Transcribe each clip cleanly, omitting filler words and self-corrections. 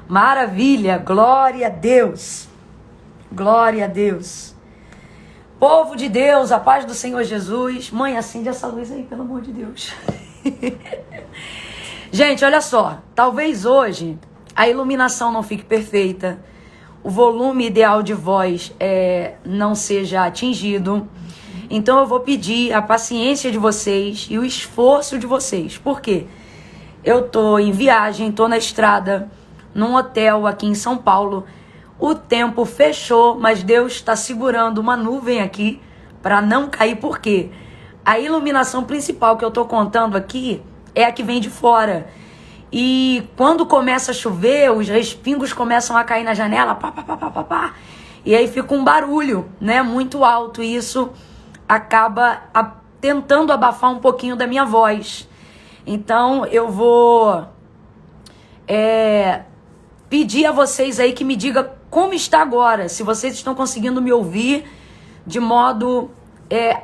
Maravilha, glória a Deus. Glória a Deus. Povo de Deus, a paz do Senhor Jesus. Mãe, acende essa luz aí, pelo amor de Deus. Gente, olha só. Talvez hoje a iluminação não fique perfeita. O volume ideal de voz não seja atingido. Então eu vou pedir a paciência de vocês e o esforço de vocês. Por quê? Eu tô em viagem, tô na estrada, num hotel aqui em São Paulo. O tempo fechou, mas Deus está segurando uma nuvem aqui para não cair. Por quê? A iluminação principal que eu tô contando aqui é a que vem de fora. E quando começa a chover, os respingos começam a cair na janela, pá, pá, pá, pá, pá, pá, e aí fica um barulho, né, muito alto, e isso acaba tentando abafar um pouquinho da minha voz. Então eu vou pedir a vocês aí que me digam como está agora, se vocês estão conseguindo me ouvir de modo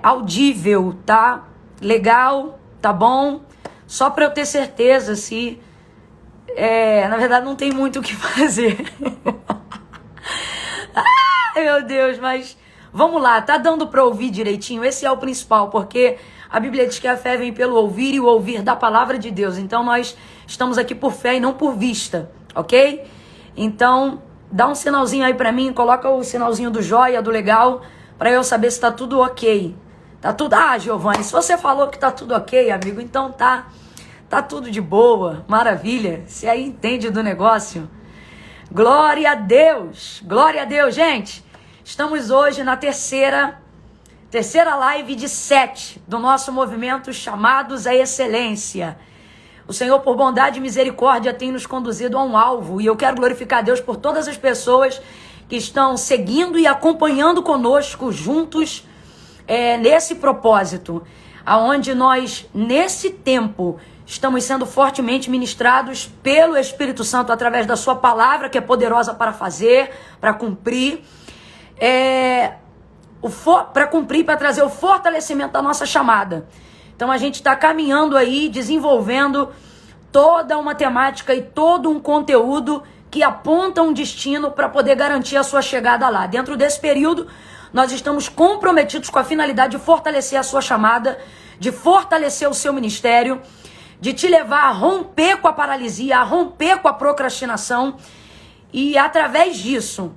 audível, tá? Legal, tá bom? Só para eu ter certeza se... na verdade não tem muito o que fazer. Ai, meu Deus, mas vamos lá, tá dando para ouvir direitinho? Esse é o principal, porque a Bíblia diz que a fé vem pelo ouvir e o ouvir da palavra de Deus. Então nós estamos aqui por fé e não por vista, ok? Então dá um sinalzinho aí para mim, coloca o sinalzinho do joia, do legal, para eu saber se tá tudo ok. Tá tudo... Ah, Giovanni, se você falou que tá tudo ok, amigo, então tá tudo de boa, maravilha. Você aí entende do negócio. Glória a Deus, gente. Estamos hoje na terceira live de 7 do nosso movimento Chamados à Excelência. O Senhor, por bondade e misericórdia, tem nos conduzido a um alvo. E eu quero glorificar a Deus por todas as pessoas que estão seguindo e acompanhando conosco juntos nesse propósito. Aonde nós, nesse tempo, estamos sendo fortemente ministrados pelo Espírito Santo através da sua palavra, que é poderosa para fazer, para cumprir. Para trazer o fortalecimento da nossa chamada. Então a gente está caminhando aí, desenvolvendo toda uma temática e todo um conteúdo que aponta um destino para poder garantir a sua chegada lá. Dentro desse período, nós estamos comprometidos com a finalidade de fortalecer a sua chamada, de fortalecer o seu ministério, de te levar a romper com a paralisia, a romper com a procrastinação e, através disso,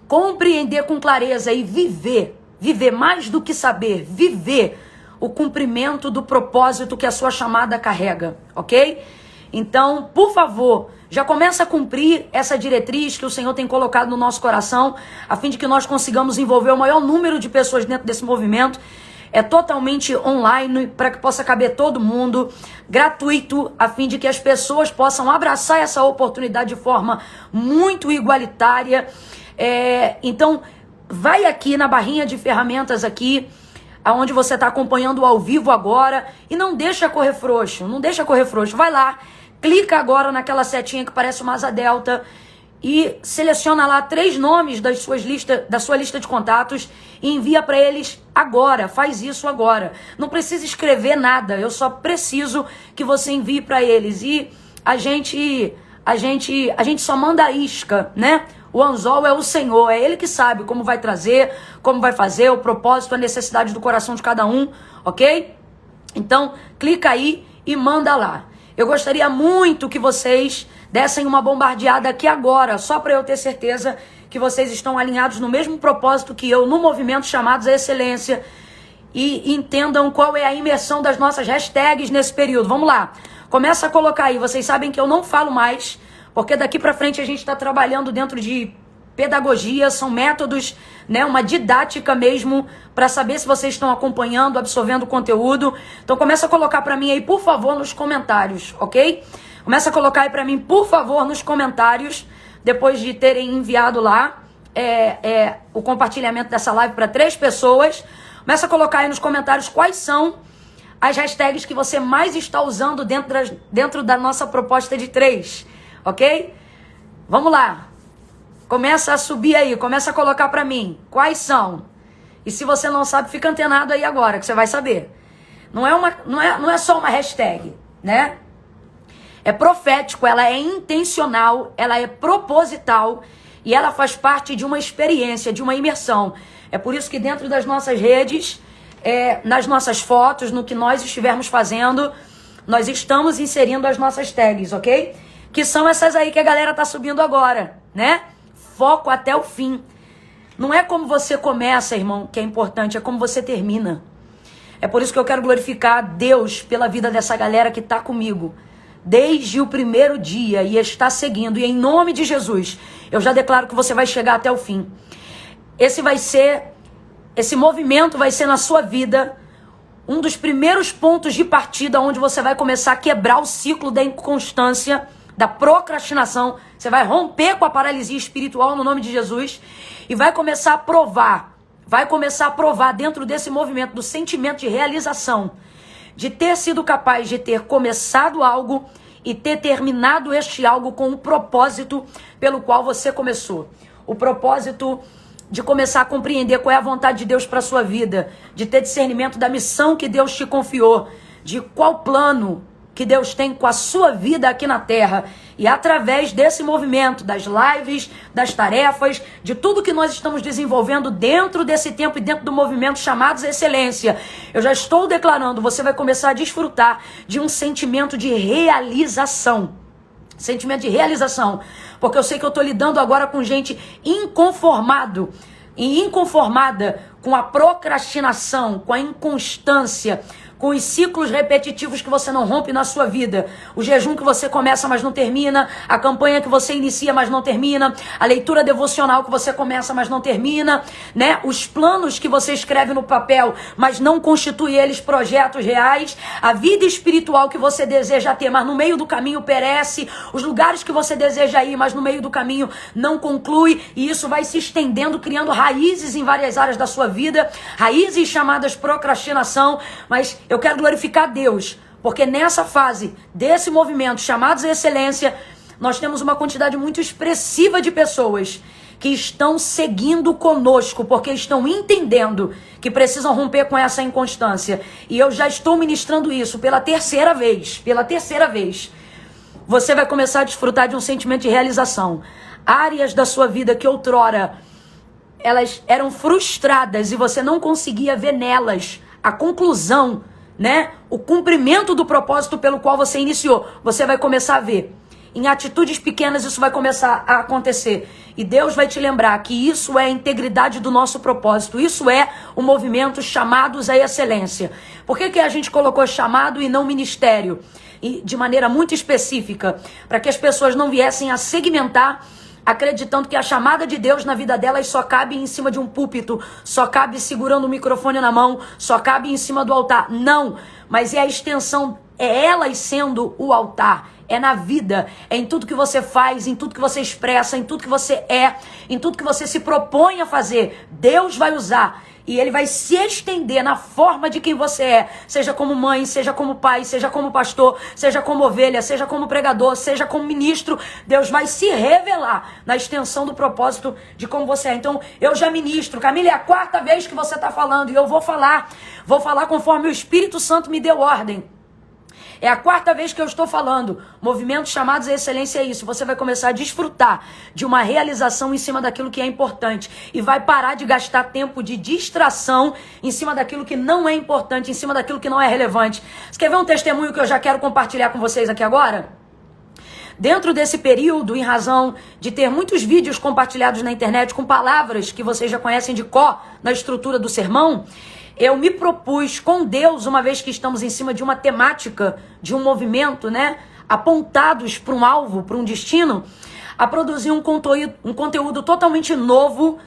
compreender com clareza e viver mais do que saber, viver o cumprimento do propósito que a sua chamada carrega, ok? Então, por favor, já começa a cumprir essa diretriz que o Senhor tem colocado no nosso coração, a fim de que nós consigamos envolver o maior número de pessoas dentro desse movimento. É totalmente online, para que possa caber todo mundo, gratuito, a fim de que as pessoas possam abraçar essa oportunidade de forma muito igualitária. Então, vai aqui na barrinha de ferramentas aqui, aonde você está acompanhando ao vivo agora, e não deixa correr frouxo, vai lá, clica agora naquela setinha que parece uma asa delta e seleciona lá 3 nomes da sua lista de contatos e envia para eles agora, faz isso agora. Não precisa escrever nada, eu só preciso que você envie para eles. E a gente só manda a isca, né? O anzol é o Senhor, é Ele que sabe como vai trazer, como vai fazer, o propósito, a necessidade do coração de cada um, ok? Então, clica aí e manda lá. Eu gostaria muito que vocês dessem uma bombardeada aqui agora, só para eu ter certeza que vocês estão alinhados no mesmo propósito que eu, no movimento Chamados à Excelência, e entendam qual é a imersão das nossas hashtags nesse período. Vamos lá, começa a colocar aí. Vocês sabem que eu não falo mais, porque daqui para frente a gente está trabalhando dentro de pedagogia, são métodos, né, uma didática mesmo, para saber se vocês estão acompanhando, absorvendo o conteúdo. Então começa a colocar para mim aí, por favor, nos comentários, ok? Começa a colocar aí para mim, por favor, nos comentários, depois de terem enviado lá o compartilhamento dessa live para 3 pessoas. Começa a colocar aí nos comentários quais são as hashtags que você mais está usando dentro da nossa proposta de 3, ok? Vamos lá. Começa a subir aí, começa a colocar para mim quais são. E se você não sabe, fica antenado aí agora, que você vai saber. Não é só uma hashtag, né? é profético, ela é intencional, ela é proposital e ela faz parte de uma experiência, de uma imersão. É por isso que dentro das nossas redes, nas nossas fotos, no que nós estivermos fazendo, nós estamos inserindo as nossas tags, ok? Que são essas aí que a galera tá subindo agora, né? Foco até o fim. Não é como você começa, irmão, que é importante, é como você termina. É por isso que eu quero glorificar a Deus pela vida dessa galera que tá comigo desde o primeiro dia e está seguindo. E em nome de Jesus, eu já declaro que você vai chegar até o fim. Esse movimento vai ser na sua vida um dos primeiros pontos de partida onde você vai começar a quebrar o ciclo da inconstância, da procrastinação. Você vai romper com a paralisia espiritual no nome de Jesus e vai começar a provar. Vai começar a provar dentro desse movimento do sentimento de realização, de ter sido capaz de ter começado algo e ter terminado este algo com um propósito pelo qual você começou. O propósito de começar a compreender qual é a vontade de Deus para a sua vida, de ter discernimento da missão que Deus te confiou, de qual plano que Deus tem com a sua vida aqui na terra. E através desse movimento, das lives, das tarefas, de tudo que nós estamos desenvolvendo dentro desse tempo e dentro do movimento chamados excelência, eu já estou declarando, você vai começar a desfrutar de um sentimento de realização. Sentimento de realização. Porque eu sei que eu estou lidando agora com gente inconformada com a procrastinação, com a inconstância, com os ciclos repetitivos que você não rompe na sua vida. O jejum que você começa, mas não termina. A campanha que você inicia, mas não termina. A leitura devocional que você começa, mas não termina, né? Os planos que você escreve no papel, mas não constitui eles projetos reais. A vida espiritual que você deseja ter, mas no meio do caminho perece. Os lugares que você deseja ir, mas no meio do caminho não conclui. E isso vai se estendendo, criando raízes em várias áreas da sua vida. Raízes chamadas procrastinação. Mas eu quero glorificar a Deus, porque nessa fase desse movimento chamados excelência, nós temos uma quantidade muito expressiva de pessoas que estão seguindo conosco, porque estão entendendo que precisam romper com essa inconstância. E eu já estou ministrando isso pela terceira vez. Você vai começar a desfrutar de um sentimento de realização. Áreas da sua vida que outrora elas eram frustradas e você não conseguia ver nelas a conclusão, né? O cumprimento do propósito pelo qual você iniciou. Você vai começar a ver. Em atitudes pequenas isso vai começar a acontecer. E Deus vai te lembrar que isso é a integridade do nosso propósito. Isso é o movimento chamados à excelência. Por que a gente colocou chamado e não ministério? E de maneira muito específica. Para que as pessoas não viessem a segmentar, acreditando que a chamada de Deus na vida delas só cabe em cima de um púlpito, só cabe segurando o microfone na mão, só cabe em cima do altar. Não, mas é a extensão, é elas sendo o altar, é na vida, é em tudo que você faz, em tudo que você expressa, em tudo que você é, em tudo que você se propõe a fazer. Deus vai usar. E ele vai se estender na forma de quem você é. Seja como mãe, seja como pai, seja como pastor, seja como ovelha, seja como pregador, seja como ministro. Deus vai se revelar na extensão do propósito de como você é. Então, eu já ministro. Camila, é a 4ª vez que você está falando. E eu vou falar conforme o Espírito Santo me deu ordem. É a 4ª vez que eu estou falando. Movimentos chamados à excelência é isso. Você vai começar a desfrutar de uma realização em cima daquilo que é importante. E vai parar de gastar tempo de distração em cima daquilo que não é importante, em cima daquilo que não é relevante. Você quer ver um testemunho que eu já quero compartilhar com vocês aqui agora? Dentro desse período, em razão de ter muitos vídeos compartilhados na internet com palavras que vocês já conhecem de cor na estrutura do sermão, eu me propus com Deus, uma vez que estamos em cima de uma temática, de um movimento, né, apontados para um alvo, para um destino, a produzir um conteúdo totalmente novo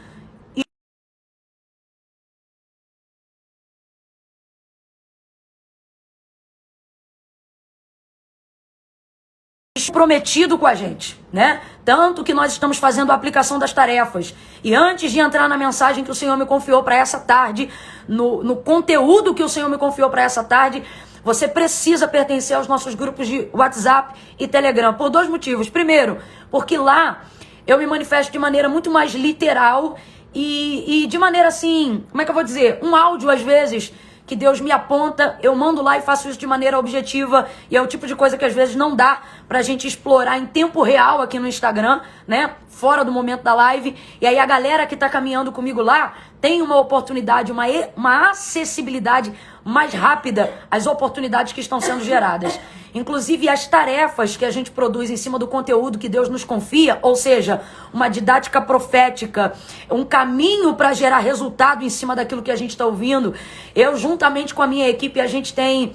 prometido com a gente, né? Tanto que nós estamos fazendo a aplicação das tarefas. E antes de entrar na mensagem que o Senhor me confiou para essa tarde, no conteúdo que o Senhor me confiou para essa tarde, você precisa pertencer aos nossos grupos de WhatsApp e Telegram, por 2 motivos. Primeiro, porque lá eu me manifesto de maneira muito mais literal e de maneira assim, como é que eu vou dizer? Um áudio, às vezes, que Deus me aponta, eu mando lá e faço isso de maneira objetiva, e é o tipo de coisa que às vezes não dá pra gente explorar em tempo real aqui no Instagram, né? Fora do momento da live. E aí a galera que tá caminhando comigo lá tem uma oportunidade, uma acessibilidade mais rápida às oportunidades que estão sendo geradas. Inclusive as tarefas que a gente produz em cima do conteúdo que Deus nos confia, ou seja, uma didática profética, um caminho para gerar resultado em cima daquilo que a gente está ouvindo. Eu, juntamente com a minha equipe, a gente tem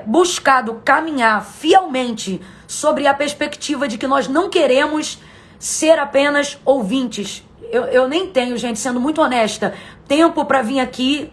buscado caminhar fielmente sobre a perspectiva de que nós não queremos ser apenas ouvintes. Eu nem tenho, gente, sendo muito honesta, tempo para vir aqui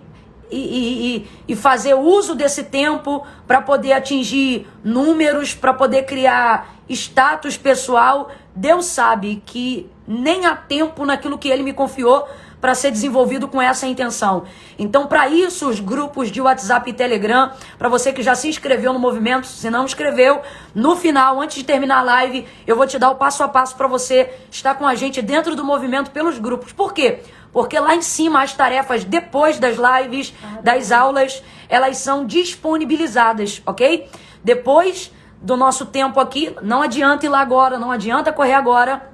e fazer uso desse tempo para poder atingir números, para poder criar status pessoal. Deus sabe que nem há tempo naquilo que Ele me confiou para ser desenvolvido com essa intenção. Então, para isso, os grupos de WhatsApp e Telegram, para você que já se inscreveu no movimento, se não inscreveu, no final, antes de terminar a live, eu vou te dar o passo a passo para você estar com a gente dentro do movimento pelos grupos. Por quê? Porque lá em cima as tarefas depois das lives, das aulas, elas são disponibilizadas, ok? Depois do nosso tempo aqui, não adianta ir lá agora, não adianta correr agora,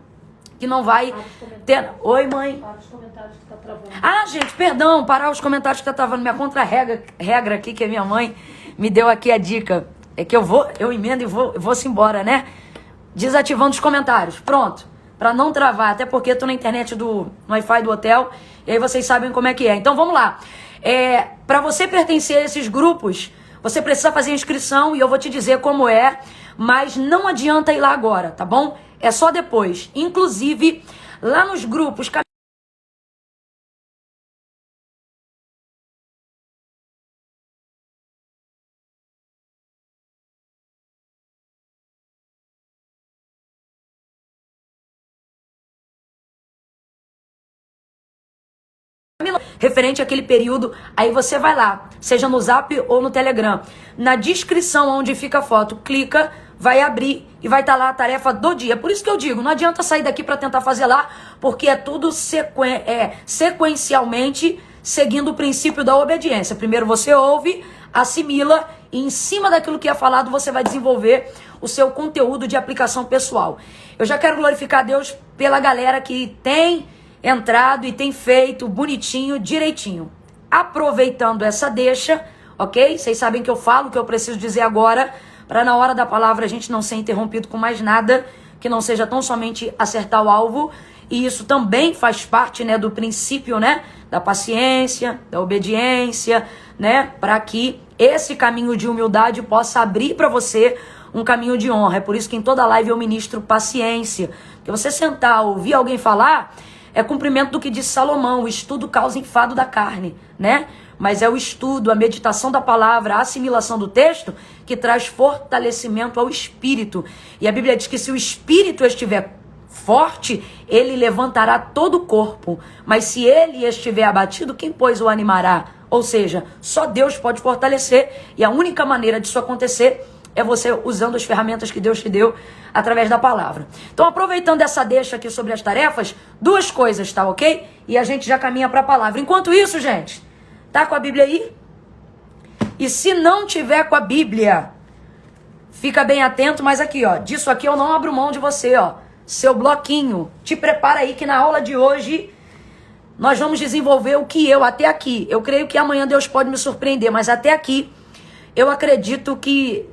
que não vai ter... Oi, mãe. Para os comentários que tá travando. Ah, gente, perdão, parar os comentários que tá travando. Minha contra-regra aqui, que a minha mãe me deu aqui a dica, é que eu emendo e vou-se embora, né? Desativando os comentários. Pronto. Para não travar, até porque eu tô na internet no Wi-Fi do hotel, e aí vocês sabem como é que é. Então vamos lá. Para você pertencer a esses grupos, você precisa fazer inscrição, e eu vou te dizer como é, mas não adianta ir lá agora, tá bom? É só depois. Inclusive, lá nos grupos... referente àquele período, aí você vai lá, seja no Zap ou no Telegram. Na descrição onde fica a foto, clica, vai abrir e vai estar lá a tarefa do dia. Por isso que eu digo, não adianta sair daqui para tentar fazer lá, porque é tudo sequencialmente seguindo o princípio da obediência. Primeiro você ouve, assimila e em cima daquilo que é falado você vai desenvolver o seu conteúdo de aplicação pessoal. Eu já quero glorificar a Deus pela galera que tem entrado e tem feito bonitinho, direitinho. Aproveitando essa deixa, ok? Vocês sabem que eu falo o que eu preciso dizer agora, para na hora da palavra a gente não ser interrompido com mais nada, que não seja tão somente acertar o alvo. E isso também faz parte, né, do princípio, né, da paciência, da obediência, né, para que esse caminho de humildade possa abrir para você um caminho de honra. É por isso que em toda live eu ministro paciência. Porque você sentar, ouvir alguém falar... é cumprimento do que disse Salomão, o estudo causa enfado da carne, né? Mas é o estudo, a meditação da palavra, a assimilação do texto que traz fortalecimento ao espírito. E a Bíblia diz que se o espírito estiver forte, ele levantará todo o corpo. Mas se ele estiver abatido, quem pois o animará? Ou seja, só Deus pode fortalecer e a única maneira disso acontecer é você usando as ferramentas que Deus te deu através da palavra. Então, aproveitando essa deixa aqui sobre as tarefas, duas coisas, tá ok? E a gente já caminha para a palavra. Enquanto isso, gente, tá com a Bíblia aí? E se não tiver com a Bíblia, fica bem atento, mas aqui, ó, disso aqui eu não abro mão de você, ó. Seu bloquinho. Te prepara aí que na aula de hoje nós vamos desenvolver o que até aqui, eu creio que amanhã Deus pode me surpreender, mas até aqui eu acredito que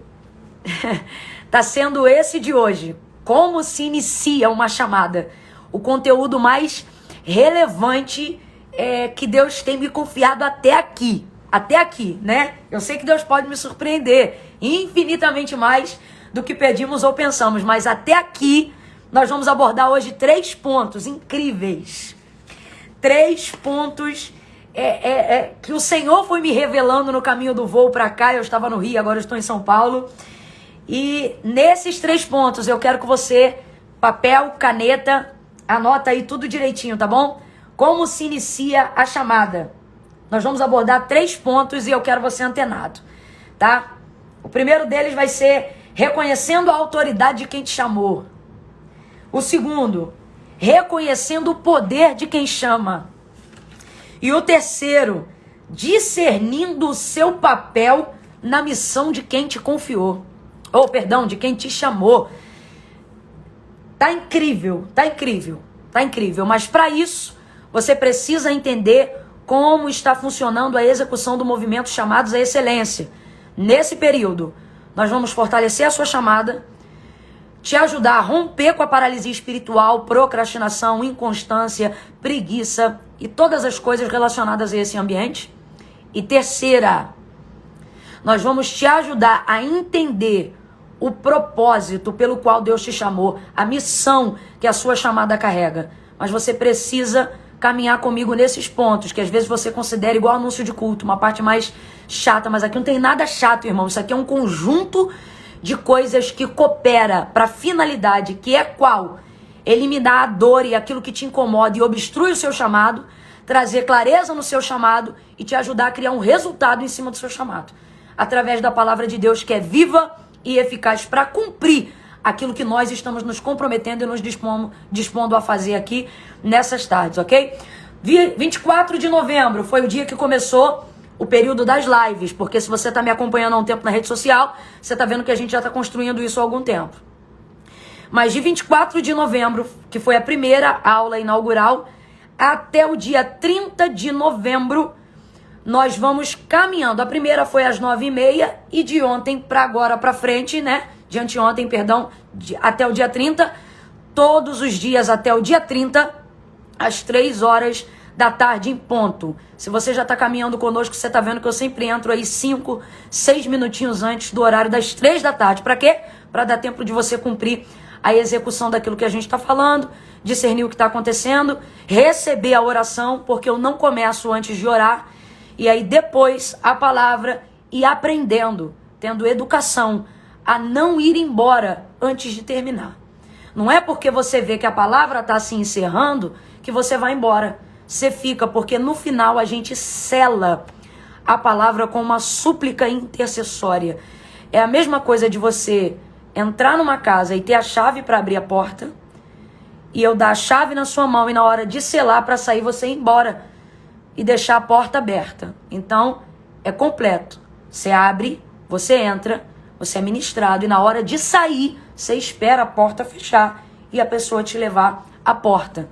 tá sendo esse de hoje. Como se inicia uma chamada. O conteúdo mais relevante que Deus tem me confiado até aqui. Até aqui, né? Eu sei que Deus pode me surpreender infinitamente mais do que pedimos ou pensamos. Mas até aqui nós vamos abordar hoje 3 pontos incríveis. 3 pontos que o Senhor foi me revelando no caminho do voo para cá. Eu estava no Rio, agora eu estou em São Paulo. E nesses 3 pontos eu quero que você, papel, caneta, anota aí tudo direitinho, tá bom? Como se inicia a chamada. Nós vamos abordar 3 pontos e eu quero você antenado, tá? O primeiro deles vai ser reconhecendo a autoridade de quem te chamou. O segundo, reconhecendo o poder de quem chama. E o terceiro, discernindo o seu papel na missão de quem te confiou. De quem te chamou. Tá incrível, tá incrível, tá incrível. Mas para isso, você precisa entender como está funcionando a execução do movimento Chamados à Excelência. Nesse período, nós vamos fortalecer a sua chamada, te ajudar a romper com a paralisia espiritual, procrastinação, inconstância, preguiça e todas as coisas relacionadas a esse ambiente. E terceira, nós vamos te ajudar a entender o propósito pelo qual Deus te chamou, a missão que a sua chamada carrega. Mas você precisa caminhar comigo nesses pontos, que às vezes você considera igual anúncio de culto, uma parte mais chata, mas aqui não tem nada chato, irmão. Isso aqui é um conjunto de coisas que coopera para a finalidade, que é qual? Eliminar a dor e aquilo que te incomoda e obstrui o seu chamado, trazer clareza no seu chamado e te ajudar a criar um resultado em cima do seu chamado, através da palavra de Deus, que é viva e eficaz para cumprir aquilo que nós estamos nos comprometendo e nos dispondo a fazer aqui nessas tardes, ok? 24 de novembro foi o dia que começou o período das lives, porque se você está me acompanhando há um tempo na rede social, você está vendo que a gente já está construindo isso há algum tempo. Mas de 24 de novembro, que foi a primeira aula inaugural, até o dia 30 de novembro, nós vamos caminhando. A primeira foi às 9h30 e de ontem para agora para frente, né? De anteontem, perdão, até o dia 30, todos os dias até o dia 30, às 3 horas da tarde em ponto. Se você já está caminhando conosco, você está vendo que eu sempre entro aí 5, 6 minutinhos antes do horário das 3 da tarde. Para quê? Para dar tempo de você cumprir a execução daquilo que a gente está falando, discernir o que está acontecendo, receber a oração, porque eu não começo antes de orar, e aí depois a palavra e aprendendo, tendo educação, a não ir embora antes de terminar. Não é porque você vê que a palavra está se encerrando que você vai embora. Você fica, porque no final a gente sela a palavra com uma súplica intercessória. É a mesma coisa de você entrar numa casa e ter a chave para abrir a porta, e eu dar a chave na sua mão e na hora de selar para sair você ir embora e deixar a porta aberta. Então é completo. Você abre, você entra, você é ministrado, e na hora de sair você espera a porta fechar e a pessoa te levar à porta.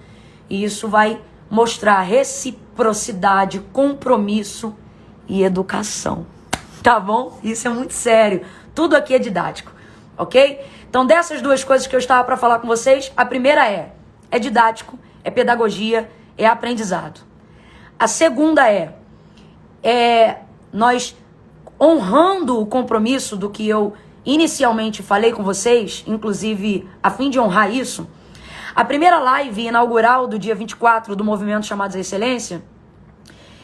E isso vai mostrar reciprocidade, compromisso e educação. Tá bom? Isso é muito sério. Tudo aqui é didático, ok? Então, dessas duas coisas que eu estava para falar com vocês, a primeira é didático, é pedagogia, é aprendizado. A segunda é nós honrando o compromisso do que eu inicialmente falei com vocês, inclusive a fim de honrar isso. A primeira live inaugural do dia 24 do movimento Chamados à Excelência,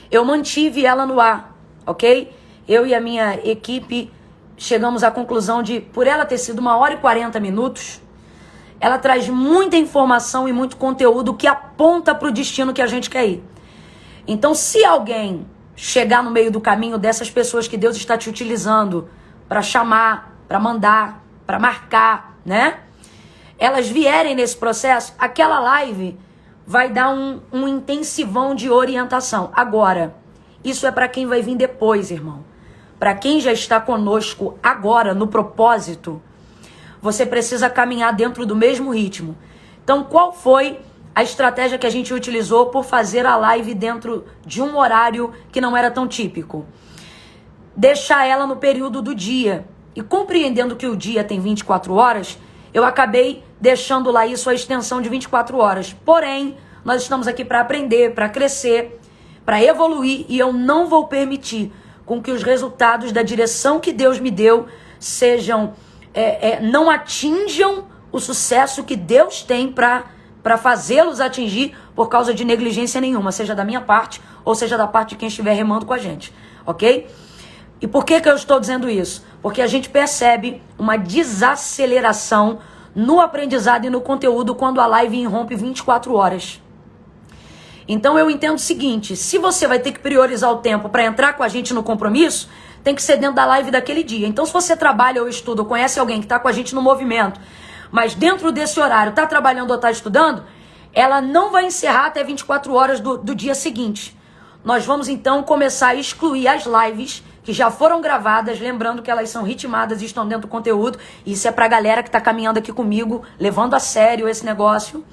eu mantive ela no ar, ok? Eu e a minha equipe chegamos à conclusão de, por ela ter sido 1h40, ela traz muita informação e muito conteúdo que aponta para o destino que a gente quer ir. Então, se alguém chegar no meio do caminho dessas pessoas que Deus está te utilizando para chamar, para mandar, para marcar, né? Elas vierem nesse processo, aquela live vai dar um intensivão de orientação. Agora, isso é para quem vai vir depois, irmão. Para quem já está conosco agora, no propósito, você precisa caminhar dentro do mesmo ritmo. Então, qual foi a estratégia que a gente utilizou por fazer a live dentro de um horário que não era tão típico? Deixar ela no período do dia. E compreendendo que o dia tem 24 horas, eu acabei deixando lá isso a extensão de 24 horas. Porém, nós estamos aqui para aprender, para crescer, para evoluir, e eu não vou permitir com que os resultados da direção que Deus me deu sejam, não atinjam o sucesso que Deus tem para fazê-los atingir por causa de negligência nenhuma, seja da minha parte ou seja da parte de quem estiver remando com a gente, ok? E por que eu estou dizendo isso? Porque a gente percebe uma desaceleração no aprendizado e no conteúdo quando a live irrompe 24 horas. Então eu entendo o seguinte, se você vai ter que priorizar o tempo para entrar com a gente no compromisso, tem que ser dentro da live daquele dia. Então se você trabalha ou estuda ou conhece alguém que está com a gente no movimento, mas dentro desse horário está trabalhando ou está estudando, ela não vai encerrar até 24 horas do dia seguinte. nós vamos então começar a excluir as lives que já foram gravadas, lembrando que elas são ritmadas e estão dentro do conteúdo. Isso é pra galera que tá caminhando aqui comigo, levando a sério esse negócio.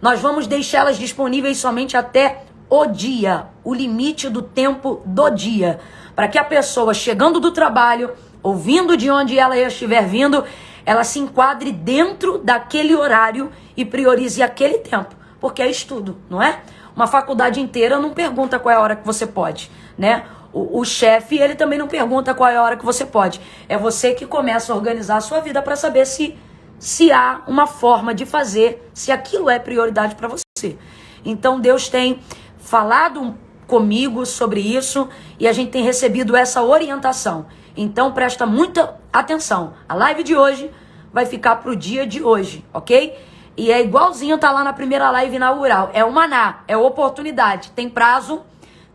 Nós vamos deixá-las disponíveis somente até o dia, o limite do tempo do dia, para que a pessoa chegando do trabalho, ouvindo de onde ela estiver vindo, ela se enquadre dentro daquele horário e priorize aquele tempo, porque é estudo, não é? Uma faculdade inteira não pergunta qual é a hora que você pode, né? O chefe, ele também não pergunta qual é a hora que você pode. É você que começa a organizar a sua vida para saber se há uma forma de fazer, se aquilo é prioridade para você. Então Deus tem falado comigo sobre isso e a gente tem recebido essa orientação. Então presta muita atenção. A live de hoje vai ficar pro dia de hoje, ok? E é igualzinho tá lá na primeira live inaugural. É o maná, é oportunidade. Tem prazo,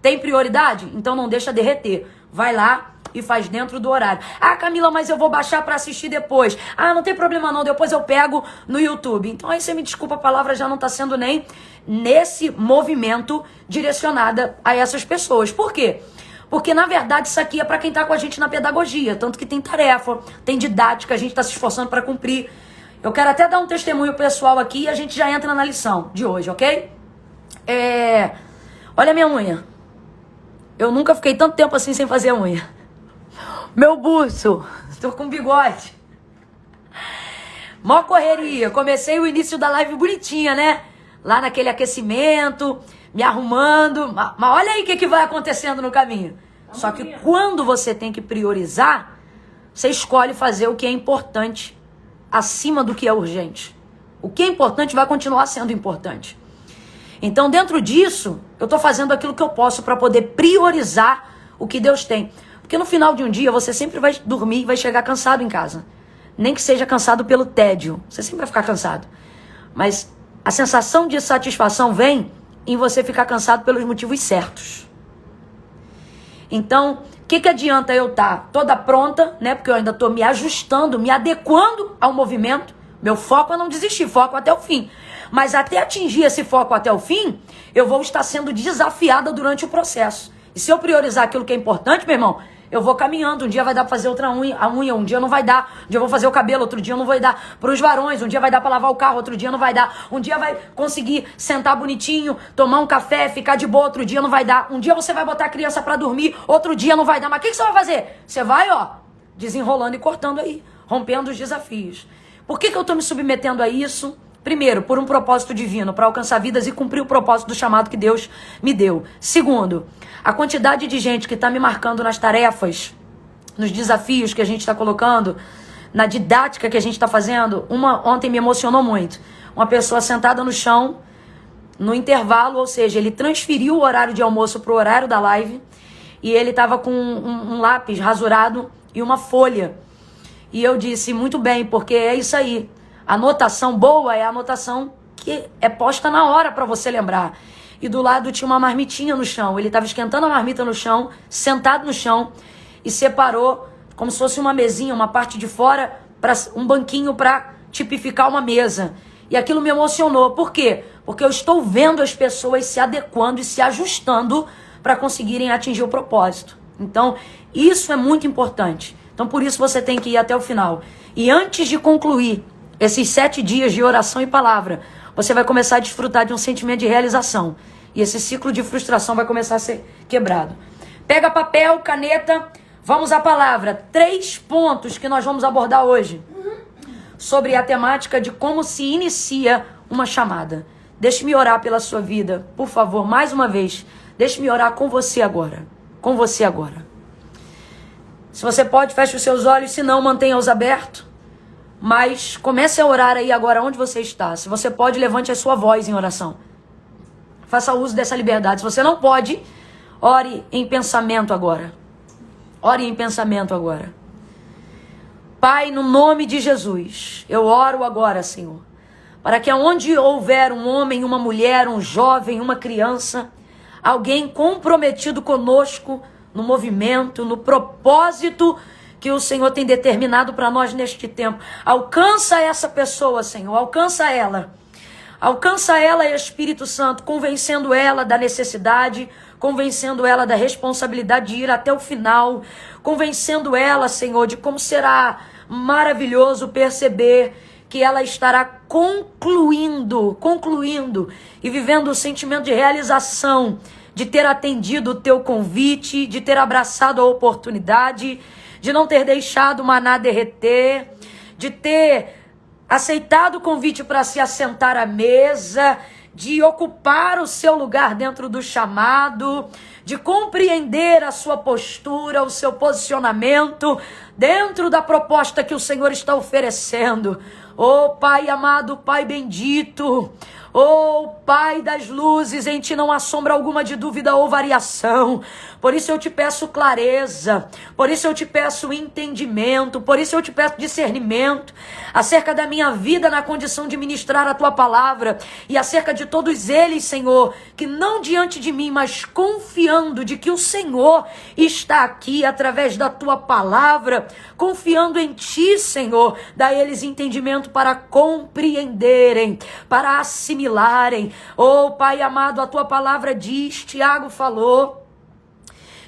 tem prioridade? Então não deixa derreter. Vai lá e faz dentro do horário. Ah, Camila, mas eu vou baixar para assistir depois. Ah, não tem problema não, depois eu pego no YouTube. Então aí você me desculpa, a palavra já não tá sendo nem nesse movimento direcionada a essas pessoas. Por quê? Porque na verdade isso aqui é para quem tá com a gente na pedagogia, tanto que tem tarefa, tem didática, a gente tá se esforçando para cumprir. Eu quero até dar um testemunho pessoal aqui e a gente já entra na lição de hoje, ok? Olha a minha unha. Eu nunca fiquei tanto tempo assim sem fazer unha. Meu buço, tô com bigode. Mó correria. Comecei o início da live bonitinha, né? Lá naquele aquecimento, me arrumando. Mas olha aí o que vai acontecendo no caminho. Só que quando você tem que priorizar, você escolhe fazer o que é importante acima do que é urgente. O que é importante vai continuar sendo importante. Então, dentro disso, eu tô fazendo aquilo que eu posso para poder priorizar o que Deus tem. Porque no final de um dia, você sempre vai dormir e vai chegar cansado em casa. Nem que seja cansado pelo tédio. Você sempre vai ficar cansado. Mas a sensação de satisfação vem em você ficar cansado pelos motivos certos. Então, o que adianta eu estar toda pronta, né? Porque eu ainda tô me ajustando, me adequando ao movimento. Meu foco é não desistir, foco até o fim. Mas até atingir esse foco até o fim, eu vou estar sendo desafiada durante o processo. E se eu priorizar aquilo que é importante, meu irmão, eu vou caminhando. Um dia vai dar pra fazer outra unha, um dia não vai dar. Um dia eu vou fazer o cabelo, outro dia não vai dar. Pros varões, um dia vai dar pra lavar o carro, outro dia não vai dar. Um dia vai conseguir sentar bonitinho, tomar um café, ficar de boa, outro dia não vai dar. Um dia você vai botar a criança pra dormir, outro dia não vai dar. Mas o que você vai fazer? Você vai, desenrolando e cortando aí, rompendo os desafios. Por que eu tô me submetendo a isso? Primeiro, por um propósito divino, para alcançar vidas e cumprir o propósito do chamado que Deus me deu. Segundo, a quantidade de gente que está me marcando nas tarefas, nos desafios que a gente está colocando, na didática que a gente está fazendo. Ontem me emocionou muito. Uma pessoa sentada no chão, no intervalo, ou seja, ele transferiu o horário de almoço para o horário da live, e ele estava com um lápis rasurado e uma folha. E eu disse, muito bem, porque é isso aí. A anotação boa é a anotação que é posta na hora para você lembrar. E do lado tinha uma marmitinha no chão. Ele estava esquentando a marmita no chão, sentado no chão, e separou como se fosse uma mesinha, uma parte de fora, um banquinho para tipificar uma mesa. E aquilo me emocionou. Por quê? Porque eu estou vendo as pessoas se adequando e se ajustando para conseguirem atingir o propósito. Então, isso é muito importante. Então, por isso você tem que ir até o final. E antes de concluir esses 7 dias de oração e palavra, você vai começar a desfrutar de um sentimento de realização. E esse ciclo de frustração vai começar a ser quebrado. Pega papel, caneta, vamos à palavra. 3 pontos que nós vamos abordar hoje sobre a temática de como se inicia uma chamada. Deixe-me orar pela sua vida, por favor, mais uma vez. Deixe-me orar com você agora. Com você agora. Se você pode, feche os seus olhos, se não, mantenha-os abertos. Mas comece a orar aí agora onde você está. Se você pode, levante a sua voz em oração. Faça uso dessa liberdade. Se você não pode, ore em pensamento agora. Ore em pensamento agora. Pai, no nome de Jesus, eu oro agora, Senhor, para que aonde houver um homem, uma mulher, um jovem, uma criança, alguém comprometido conosco no movimento, no propósito que o Senhor tem determinado para nós neste tempo. Alcança essa pessoa, Senhor, alcança ela. Alcança ela, Espírito Santo, convencendo ela da necessidade, convencendo ela da responsabilidade de ir até o final, convencendo ela, Senhor, de como será maravilhoso perceber que ela estará concluindo e vivendo o sentimento de realização, de ter atendido o teu convite, de ter abraçado a oportunidade, de não ter deixado o maná derreter, de ter aceitado o convite para se assentar à mesa, de ocupar o seu lugar dentro do chamado, de compreender a sua postura, o seu posicionamento dentro da proposta que o Senhor está oferecendo. Oh Pai amado, Pai bendito, oh Pai das luzes, em Ti não há sombra alguma de dúvida ou variação. Por isso eu te peço clareza, por isso eu te peço entendimento, por isso eu te peço discernimento acerca da minha vida na condição de ministrar a Tua palavra e acerca de todos eles, Senhor, que não diante de mim, mas confiando de que o Senhor está aqui através da Tua palavra, confiando em Ti, Senhor, dá a eles entendimento para compreenderem, para assimilarem. Oh Pai amado, a Tua palavra diz, Tiago falou,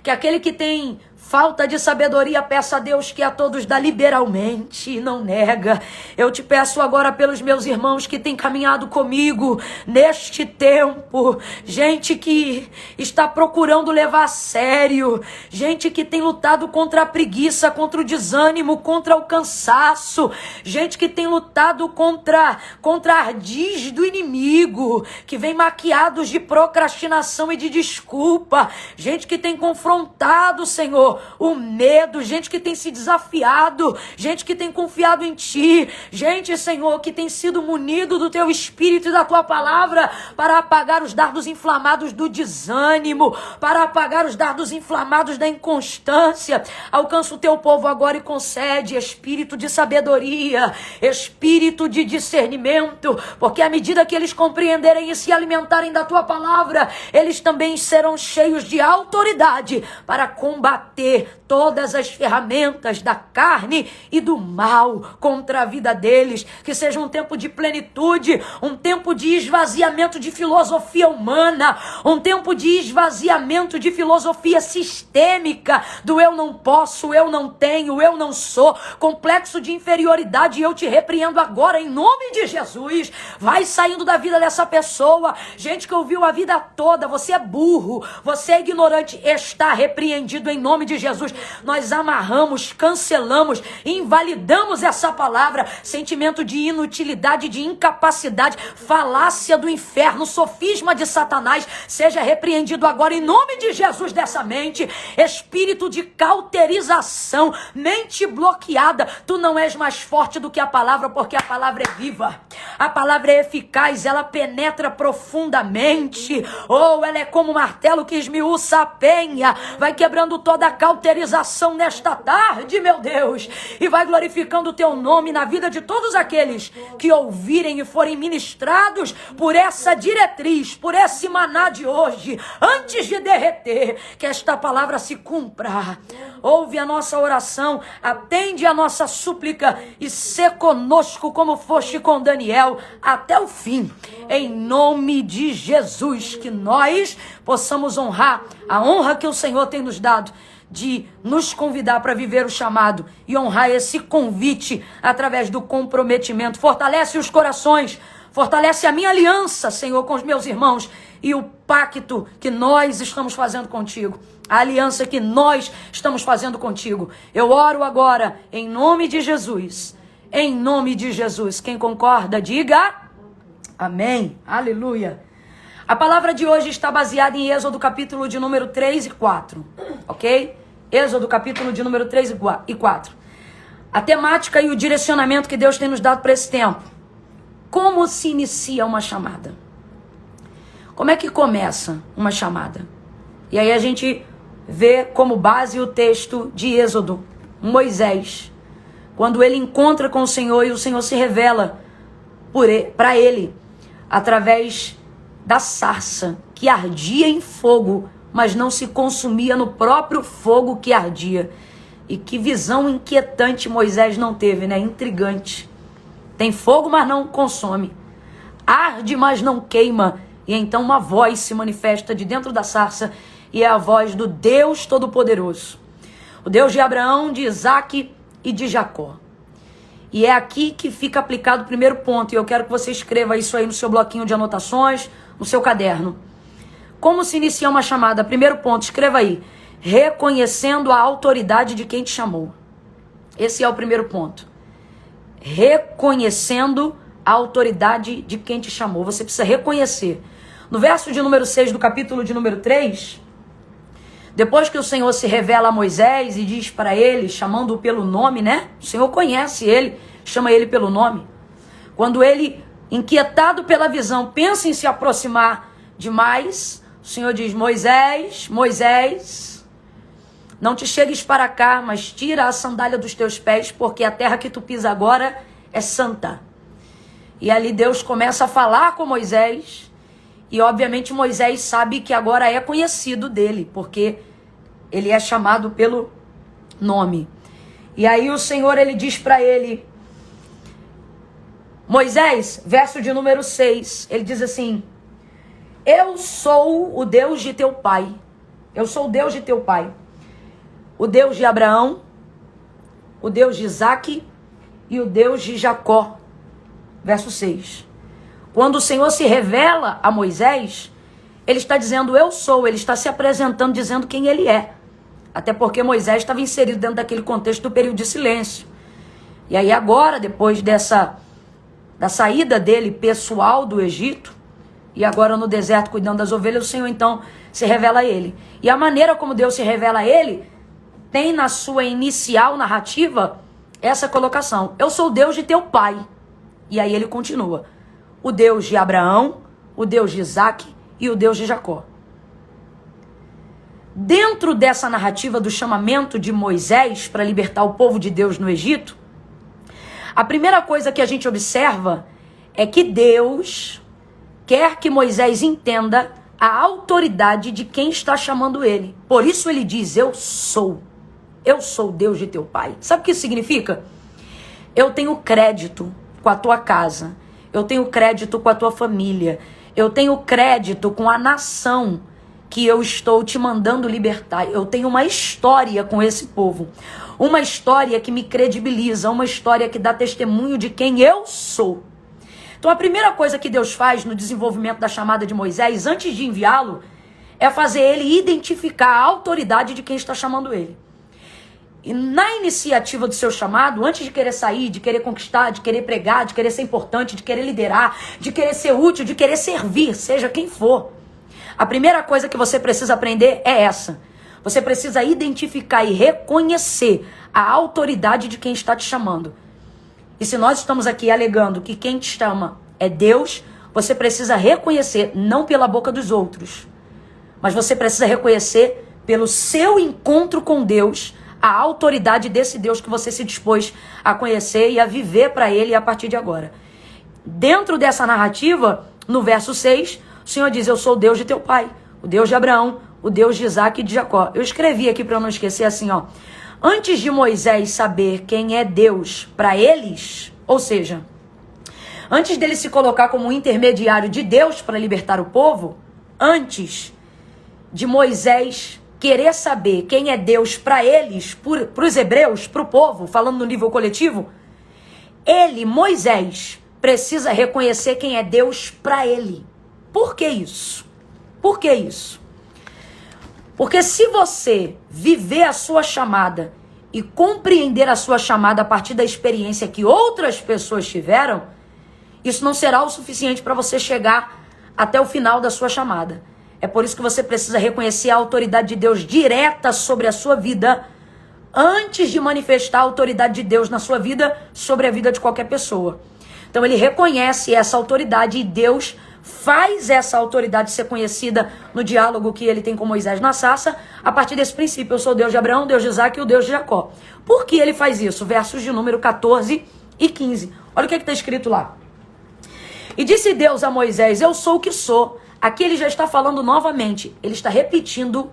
que aquele que tem falta de sabedoria, peça a Deus que a todos dá liberalmente e não nega. Eu te peço agora pelos meus irmãos que têm caminhado comigo neste tempo, gente que está procurando levar a sério, gente que tem lutado contra a preguiça, contra o desânimo, contra o cansaço, gente que tem lutado contra ardis do inimigo, que vem maquiados de procrastinação e de desculpa, gente que tem confrontado, Senhor, o medo, gente que tem se desafiado, gente que tem confiado em Ti, gente, Senhor, que tem sido munido do Teu Espírito e da Tua palavra para apagar os dardos inflamados do desânimo, para apagar os dardos inflamados da inconstância. Alcança o Teu povo agora e concede espírito de sabedoria, espírito de discernimento, porque à medida que eles compreenderem e se alimentarem da Tua palavra, eles também serão cheios de autoridade para combater todas as ferramentas da carne e do mal contra a vida deles. Que seja um tempo de plenitude, um tempo de esvaziamento de filosofia humana, um tempo de esvaziamento de filosofia sistêmica, do eu não posso, eu não tenho, eu não sou, complexo de inferioridade. Eu te repreendo agora em nome de Jesus. Vai saindo da vida dessa pessoa, gente que ouviu a vida toda, você é burro, você é ignorante, está repreendido em nome de Jesus. Nós amarramos, cancelamos, invalidamos essa palavra, sentimento de inutilidade, de incapacidade, falácia do inferno, sofisma de Satanás, seja repreendido agora em nome de Jesus dessa mente. Espírito de cauterização, mente bloqueada, tu não és mais forte do que a palavra, porque a palavra é viva, a palavra é eficaz, ela penetra profundamente, ou ela é como um martelo que esmiuça a penha, vai quebrando toda a cauterização nesta tarde, meu Deus, e vai glorificando o Teu nome na vida de todos aqueles que ouvirem e forem ministrados por essa diretriz, por esse maná de hoje, antes de derreter, que esta palavra se cumpra. Ouve a nossa oração, atende a nossa súplica e sê conosco como foste com Daniel até o fim, em nome de Jesus, que nós possamos honrar a honra que o Senhor tem nos dado, de nos convidar para viver o chamado e honrar esse convite através do comprometimento. Fortalece os corações, fortalece a minha aliança, Senhor, com os meus irmãos e o pacto que nós estamos fazendo contigo, a aliança que nós estamos fazendo contigo. Eu oro agora em nome de Jesus, em nome de Jesus. Quem concorda, diga amém, aleluia. A palavra de hoje está baseada em Êxodo capítulo de número 3 e 4, ok? Êxodo capítulo de número 3 e 4. A temática e o direcionamento que Deus tem nos dado para esse tempo. Como se inicia uma chamada? Como é que começa uma chamada? E aí a gente vê como base o texto de Êxodo, Moisés, quando ele encontra com o Senhor e o Senhor se revela para ele através da sarça que ardia em fogo, mas não se consumia no próprio fogo que ardia. E que visão inquietante Moisés não teve, né? Intrigante. Tem fogo, mas não consome. Arde, mas não queima. E então uma voz se manifesta de dentro da sarça e é a voz do Deus Todo-Poderoso. O Deus de Abraão, de Isaque e de Jacó. E é aqui que fica aplicado o primeiro ponto, e eu quero que você escreva isso aí no seu bloquinho de anotações, no seu caderno. Como se inicia uma chamada? Primeiro ponto, escreva aí. Reconhecendo a autoridade de quem te chamou. Esse é o primeiro ponto. Reconhecendo a autoridade de quem te chamou. Você precisa reconhecer. No verso de número 6 do capítulo de número 3, depois que o Senhor se revela a Moisés e diz para ele, chamando-o pelo nome, né? O Senhor conhece ele, chama ele pelo nome. Quando ele, inquietado pela visão, pensa em se aproximar demais, o Senhor diz: Moisés, Moisés, não te chegues para cá, mas tira a sandália dos teus pés, porque a terra que tu pisa agora é santa. E ali Deus começa a falar com Moisés, e obviamente Moisés sabe que agora é conhecido dele, porque ele é chamado pelo nome. E aí o Senhor, ele diz para ele, Moisés, verso de número 6, ele diz assim: eu sou o Deus de teu pai. Eu sou o Deus de teu pai. O Deus de Abraão, o Deus de Isaque e o Deus de Jacó. Verso 6. Quando o Senhor se revela a Moisés, ele está dizendo eu sou, ele está se apresentando dizendo quem ele é. Até porque Moisés estava inserido dentro daquele contexto do período de silêncio. E aí agora, depois da saída dele pessoal do Egito, e agora no deserto cuidando das ovelhas, o Senhor então se revela a ele. E a maneira como Deus se revela a ele, tem na sua inicial narrativa essa colocação: eu sou o Deus de teu pai. E aí ele continua: o Deus de Abraão, o Deus de Isaque e o Deus de Jacó. Dentro dessa narrativa do chamamento de Moisés para libertar o povo de Deus no Egito, a primeira coisa que a gente observa é que Deus quer que Moisés entenda a autoridade de quem está chamando ele. Por isso ele diz: eu sou o Deus de teu pai. Sabe o que isso significa? Eu tenho crédito com a tua casa, eu tenho crédito com a tua família, eu tenho crédito com a nação que eu estou te mandando libertar. Eu tenho uma história com esse povo, uma história que me credibiliza, uma história que dá testemunho de quem eu sou. Então a primeira coisa que Deus faz no desenvolvimento da chamada de Moisés, antes de enviá-lo, é fazer ele identificar a autoridade de quem está chamando ele. E na iniciativa do seu chamado, antes de querer sair, de querer conquistar, de querer pregar, de querer ser importante, de querer liderar, de querer ser útil, de querer servir, seja quem for, a primeira coisa que você precisa aprender é essa. Você precisa identificar e reconhecer a autoridade de quem está te chamando. E se nós estamos aqui alegando que quem te chama é Deus, você precisa reconhecer, não pela boca dos outros, mas você precisa reconhecer pelo seu encontro com Deus, a autoridade desse Deus que você se dispôs a conhecer e a viver para ele a partir de agora. Dentro dessa narrativa, no verso 6, o Senhor diz: eu sou o Deus de teu pai, o Deus de Abraão, o Deus de Isaque e de Jacó. Eu escrevi aqui para eu não esquecer assim, ó. Antes de Moisés saber quem é Deus para eles, ou seja, antes dele se colocar como um intermediário de Deus para libertar o povo, antes de Moisés querer saber quem é Deus para eles, para os hebreus, para o povo, falando no nível coletivo, ele, Moisés, precisa reconhecer quem é Deus para ele. Por que isso? Por que isso? Porque se você viver a sua chamada e compreender a sua chamada a partir da experiência que outras pessoas tiveram, isso não será o suficiente para você chegar até o final da sua chamada. É por isso que você precisa reconhecer a autoridade de Deus direta sobre a sua vida antes de manifestar a autoridade de Deus na sua vida sobre a vida de qualquer pessoa. Então ele reconhece essa autoridade e Deus faz essa autoridade ser conhecida no diálogo que ele tem com Moisés na sarça, a partir desse princípio: eu sou o Deus de Abraão, o Deus de Isaque e o Deus de Jacó. Por que ele faz isso? Versos de número 14 e 15. Olha o que está escrito lá. E disse Deus a Moisés: eu sou o que sou. Aqui ele já está falando novamente, ele está repetindo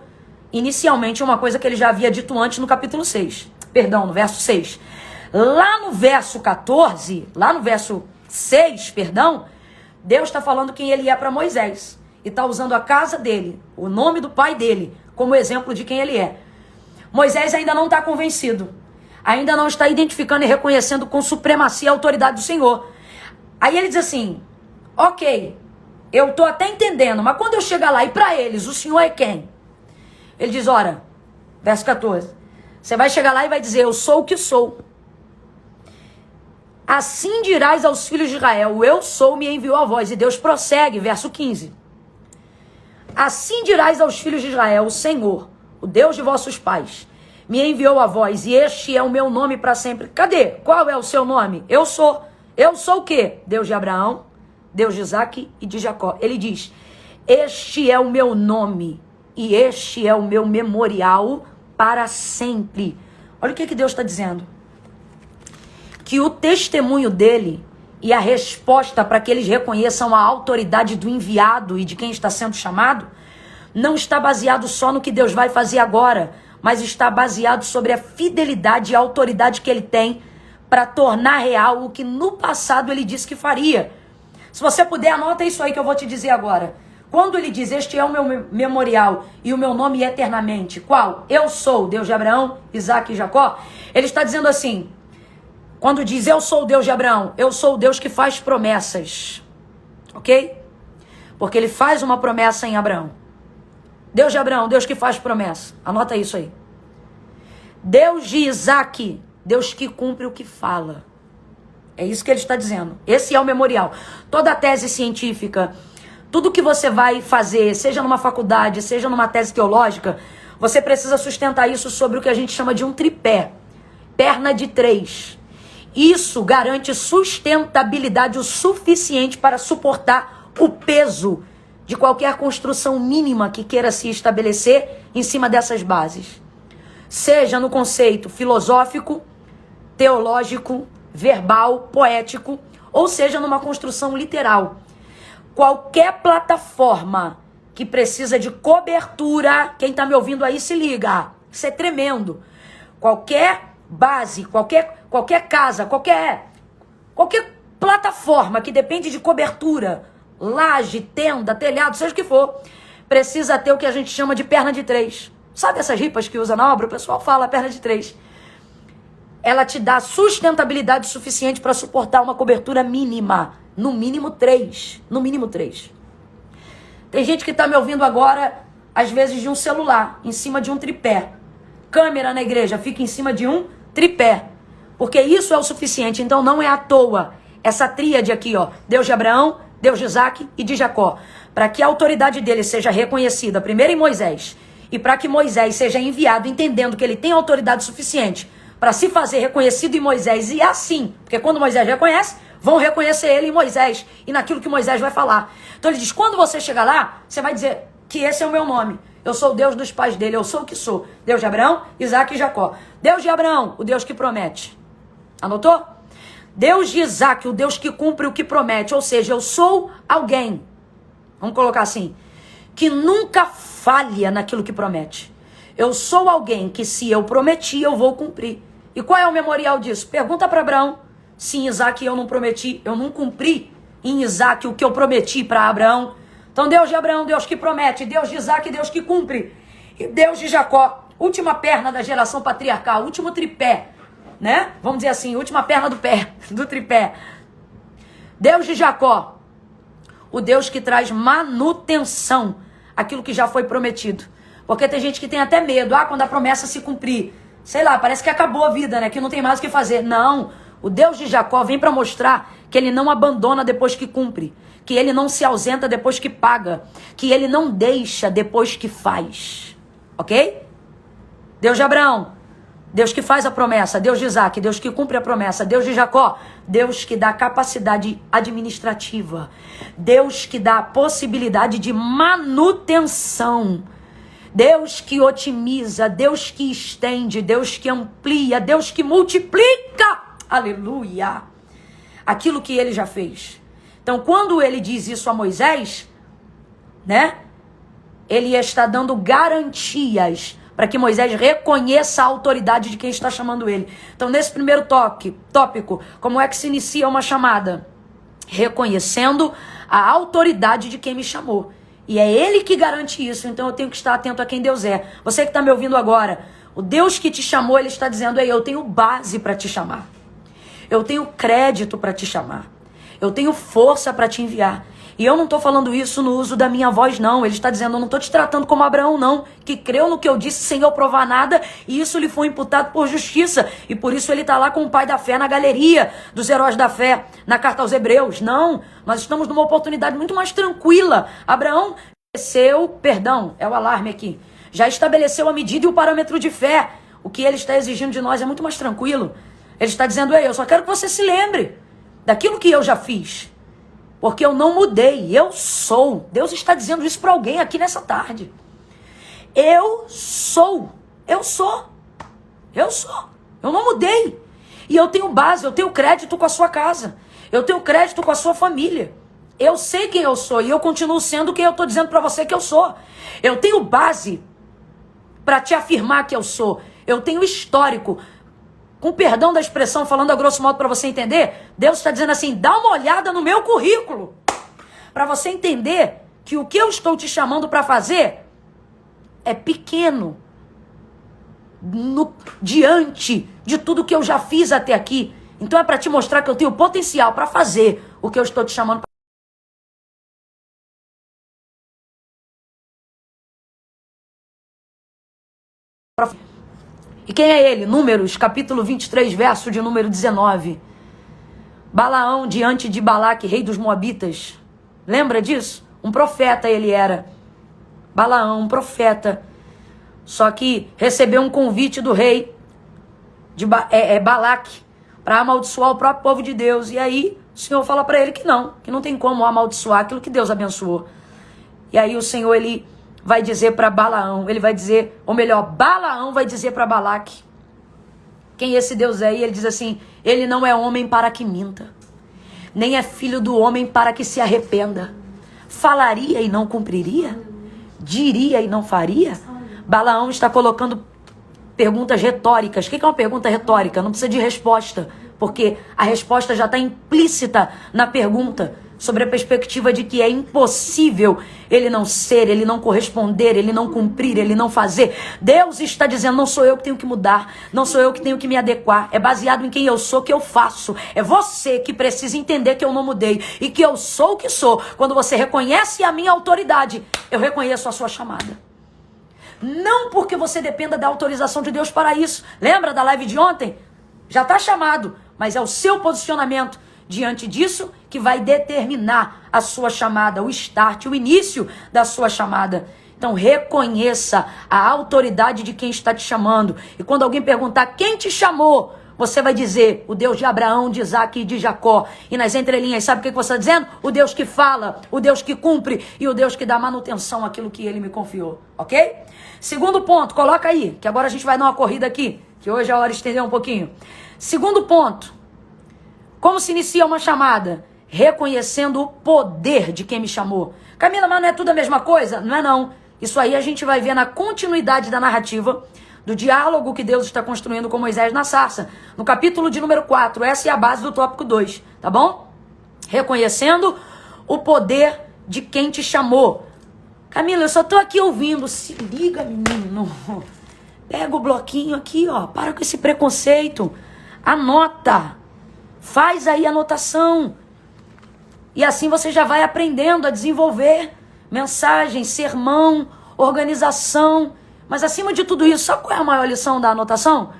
inicialmente uma coisa que ele já havia dito antes no capítulo 6, perdão, no verso 6. Lá no verso 14, lá no verso 6, perdão, Deus está falando quem ele é para Moisés. E está usando a casa dele, o nome do pai dele, como exemplo de quem ele é. Moisés ainda não está convencido, ainda não está identificando e reconhecendo com supremacia a autoridade do Senhor. Aí ele diz assim, ok, eu estou até entendendo, mas quando eu chegar lá e para eles, o Senhor é quem? Ele diz, ora, verso 14, você vai chegar lá e vai dizer, eu sou o que sou. Assim dirás aos filhos de Israel, o eu sou me enviou a vós. E Deus prossegue, verso 15. Assim dirás aos filhos de Israel, o Senhor, o Deus de vossos pais, me enviou a vós, e este é o meu nome para sempre. Cadê? Qual é o seu nome? Eu sou. Eu sou o quê? Deus de Abraão, Deus de Isaque e de Jacó. Ele diz, este é o meu nome, e este é o meu memorial para sempre. Olha o que Deus está dizendo. Que o testemunho dele e a resposta para que eles reconheçam a autoridade do enviado e de quem está sendo chamado, não está baseado só no que Deus vai fazer agora, mas está baseado sobre a fidelidade e a autoridade que ele tem para tornar real o que no passado ele disse que faria. Se você puder, anota isso aí que eu vou te dizer agora. Quando ele diz, este é o meu memorial e o meu nome eternamente, qual? Eu sou o Deus de Abraão, Isaque e Jacó. Ele está dizendo assim, quando diz, eu sou o Deus de Abraão, eu sou o Deus que faz promessas. Ok? Porque ele faz uma promessa em Abraão. Deus de Abraão, Deus que faz promessa. Anota isso aí. Deus de Isaque, Deus que cumpre o que fala. É isso que ele está dizendo. Esse é o memorial. Toda a tese científica, tudo que você vai fazer, seja numa faculdade, seja numa tese teológica, você precisa sustentar isso sobre o que a gente chama de um tripé. Perna de 3. Isso garante sustentabilidade o suficiente para suportar o peso de qualquer construção mínima que queira se estabelecer em cima dessas bases. Seja no conceito filosófico, teológico, verbal, poético, ou seja numa construção literal. Qualquer plataforma que precisa de cobertura, quem está me ouvindo aí se liga, isso é tremendo. Qualquer base, qualquer casa, qualquer plataforma que depende de cobertura, laje, tenda, telhado, seja o que for, precisa ter o que a gente chama de perna de 3. Sabe essas ripas que usa na obra? O pessoal fala perna de 3. Ela te dá sustentabilidade suficiente para suportar uma cobertura mínima. No mínimo 3. No mínimo 3. Tem gente que está me ouvindo agora, às vezes de um celular, em cima de um tripé. Câmera na igreja fica em cima de um tripé. Porque isso é o suficiente. Então não é à toa essa tríade aqui, ó. Deus de Abraão, Deus de Isaque e de Jacó. Para que a autoridade dele seja reconhecida primeiro em Moisés. E para que Moisés seja enviado entendendo que ele tem autoridade suficiente para se fazer reconhecido em Moisés. E assim, porque quando Moisés reconhece, vão reconhecer ele em Moisés e naquilo que Moisés vai falar. Então ele diz, quando você chegar lá, você vai dizer que esse é o meu nome. Eu sou o Deus dos pais dele, eu sou o que sou. Deus de Abraão, Isaque e Jacó. Deus de Abraão, o Deus que promete. Anotou? Deus de Isaque, o Deus que cumpre o que promete. Ou seja, eu sou alguém, vamos colocar assim, que nunca falha naquilo que promete. Eu sou alguém que se eu prometi, eu vou cumprir. E qual é o memorial disso? Pergunta para Abraão. Se em Isaque eu não prometi, eu não cumpri em Isaque o que eu prometi para Abraão. Então Deus de Abraão, Deus que promete. Deus de Isaque, Deus que cumpre. E Deus de Jacó, última perna da geração patriarcal, último tripé, né? Vamos dizer assim, última perna do pé, do tripé. Deus de Jacó, o Deus que traz manutenção aquilo que já foi prometido. Porque tem gente que tem até medo, quando a promessa se cumprir, sei lá, parece que acabou a vida, né? Que não tem mais o que fazer. Não, o Deus de Jacó vem para mostrar que ele não abandona depois que cumpre, que ele não se ausenta depois que paga, que ele não deixa depois que faz. Ok? Deus de Abraão, Deus que faz a promessa. Deus de Isaque, Deus que cumpre a promessa. Deus de Jacó, Deus que dá capacidade administrativa. Deus que dá possibilidade de manutenção. Deus que otimiza, Deus que estende, Deus que amplia, Deus que multiplica. Aleluia! Aquilo que ele já fez. Então, quando ele diz isso a Moisés, né? Ele está dando garantias para que Moisés reconheça a autoridade de quem está chamando ele. Então, nesse primeiro tópico, como é que se inicia uma chamada? Reconhecendo a autoridade de quem me chamou. E é Ele que garante isso, então eu tenho que estar atento a quem Deus é. Você que está me ouvindo agora, o Deus que te chamou, Ele está dizendo, eu tenho base para te chamar. Eu tenho crédito para te chamar. Eu tenho força para te enviar. E eu não estou falando isso no uso da minha voz, não. Ele está dizendo, eu não estou te tratando como Abraão, não. Que creu no que eu disse sem eu provar nada. E isso lhe foi imputado por justiça. E por isso ele está lá com o pai da fé na galeria dos heróis da fé. Na carta aos Hebreus. Não, nós estamos numa oportunidade muito mais tranquila. Abraão é o alarme aqui. Já estabeleceu a medida e o parâmetro de fé. O que ele está exigindo de nós é muito mais tranquilo. Ele está dizendo, eu só quero que você se lembre daquilo que eu já fiz. Porque eu não mudei, eu sou. Deus está dizendo isso para alguém aqui nessa tarde. Eu sou. Eu não mudei. E eu tenho base, eu tenho crédito com a sua casa. Eu tenho crédito com a sua família. Eu sei quem eu sou e eu continuo sendo quem eu estou dizendo para você que eu sou. Eu tenho base para te afirmar que eu sou. Eu tenho histórico. Com perdão da expressão, falando a grosso modo para você entender, Deus está dizendo assim, dá uma olhada no meu currículo, para você entender que o que eu estou te chamando para fazer é pequeno, diante de tudo que eu já fiz até aqui. Então é para te mostrar que eu tenho potencial para fazer o que eu estou te chamando para. E quem é ele? Números, capítulo 23, verso de número 19. Balaão diante de Balaque, rei dos Moabitas. Lembra disso? Um profeta ele era. Balaão, um profeta. Só que recebeu um convite do rei de Balaque para amaldiçoar o próprio povo de Deus. E aí o Senhor fala para ele que não tem como amaldiçoar aquilo que Deus abençoou. E aí o Senhor, ele vai dizer para Balaão, ele vai dizer, ou melhor, Balaão vai dizer para Balaque quem esse Deus é. E ele diz assim, ele não é homem para que minta, nem é filho do homem para que se arrependa. Falaria e não cumpriria? Diria e não faria? Balaão está colocando perguntas retóricas. O que é uma pergunta retórica? Não precisa de resposta, porque a resposta já está implícita na pergunta, sobre a perspectiva de que é impossível ele não ser, ele não corresponder, ele não cumprir, ele não fazer. Deus está dizendo, não sou eu que tenho que mudar, não sou eu que tenho que me adequar, é baseado em quem eu sou que eu faço. É você que precisa entender que eu não mudei e que eu sou o que sou. Quando você reconhece a minha autoridade, eu reconheço a sua chamada. Não porque você dependa da autorização de Deus para isso. Lembra da live de ontem? Já está chamado, mas é o seu posicionamento diante disso que vai determinar a sua chamada, o start, o início da sua chamada. Então reconheça a autoridade de quem está te chamando. E quando alguém perguntar quem te chamou, você vai dizer, o Deus de Abraão, de Isaac e de Jacó. E nas entrelinhas, sabe o que você está dizendo? O Deus que fala, o Deus que cumpre e o Deus que dá manutenção àquilo que ele me confiou. Ok? Segundo ponto, coloca aí, que agora a gente vai dar uma corrida aqui, que hoje é a hora de estender um pouquinho. Segundo ponto. Como se inicia uma chamada? Reconhecendo o poder de quem me chamou. Camila, mas não é tudo a mesma coisa? Não é não. Isso aí a gente vai ver na continuidade da narrativa, do diálogo que Deus está construindo com Moisés na sarça. No capítulo de número 4, essa é a base do tópico 2, tá bom? Reconhecendo o poder de quem te chamou. Camila, eu só tô aqui ouvindo. Se liga, menino. Pega o bloquinho aqui, ó. Para com esse preconceito. Anota. Faz aí a anotação. E assim você já vai aprendendo a desenvolver mensagem, sermão, organização. Mas acima de tudo isso, sabe qual é a maior lição da anotação?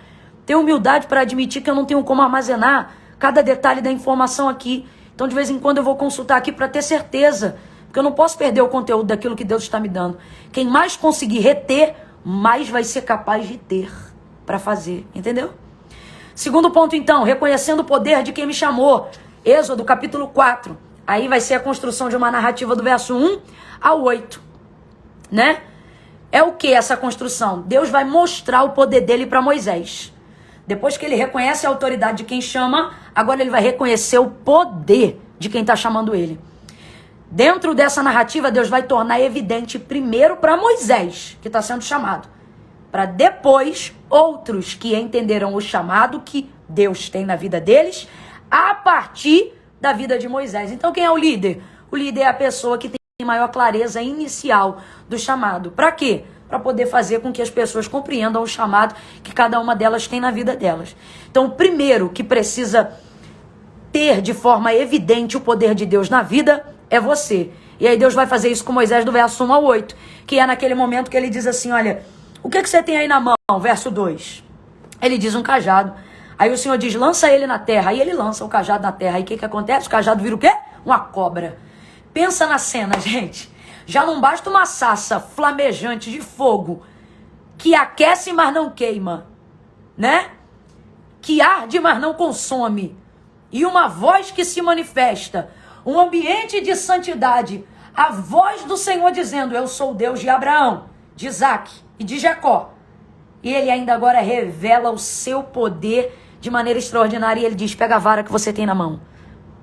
Ter humildade para admitir que eu não tenho como armazenar cada detalhe da informação aqui. Então de vez em quando eu vou consultar aqui para ter certeza. Porque eu não posso perder o conteúdo daquilo que Deus está me dando. Quem mais conseguir reter, mais vai ser capaz de ter para fazer. Entendeu? Segundo ponto, então, reconhecendo o poder de quem me chamou. Êxodo, capítulo 4. Aí vai ser a construção de uma narrativa do verso 1 ao 8. Né? É o que essa construção? Deus vai mostrar o poder dele para Moisés. Depois que ele reconhece a autoridade de quem chama, agora ele vai reconhecer o poder de quem está chamando ele. Dentro dessa narrativa, Deus vai tornar evidente primeiro para Moisés, que está sendo chamado. Para depois, outros que entenderão o chamado que Deus tem na vida deles, a partir da vida de Moisés. Então, quem é o líder? O líder é a pessoa que tem maior clareza inicial do chamado. Para quê? Para poder fazer com que as pessoas compreendam o chamado que cada uma delas tem na vida delas. Então, o primeiro que precisa ter de forma evidente o poder de Deus na vida é você. E aí Deus vai fazer isso com Moisés do verso 1 ao 8, que é naquele momento que ele diz assim, olha, o que você tem aí na mão? Verso 2. Ele diz um cajado. Aí o Senhor diz, lança ele na terra. Aí ele lança o cajado na terra. Aí o que acontece? O cajado vira o quê? Uma cobra. Pensa na cena, gente. Já não basta uma sassa flamejante de fogo que aquece, mas não queima, né? Que arde, mas não consome. E uma voz que se manifesta. Um ambiente de santidade. A voz do Senhor dizendo, eu sou o Deus de Abraão, de Isaac e de Jacó. E ele ainda agora revela o seu poder de maneira extraordinária. E ele diz, pega a vara que você tem na mão.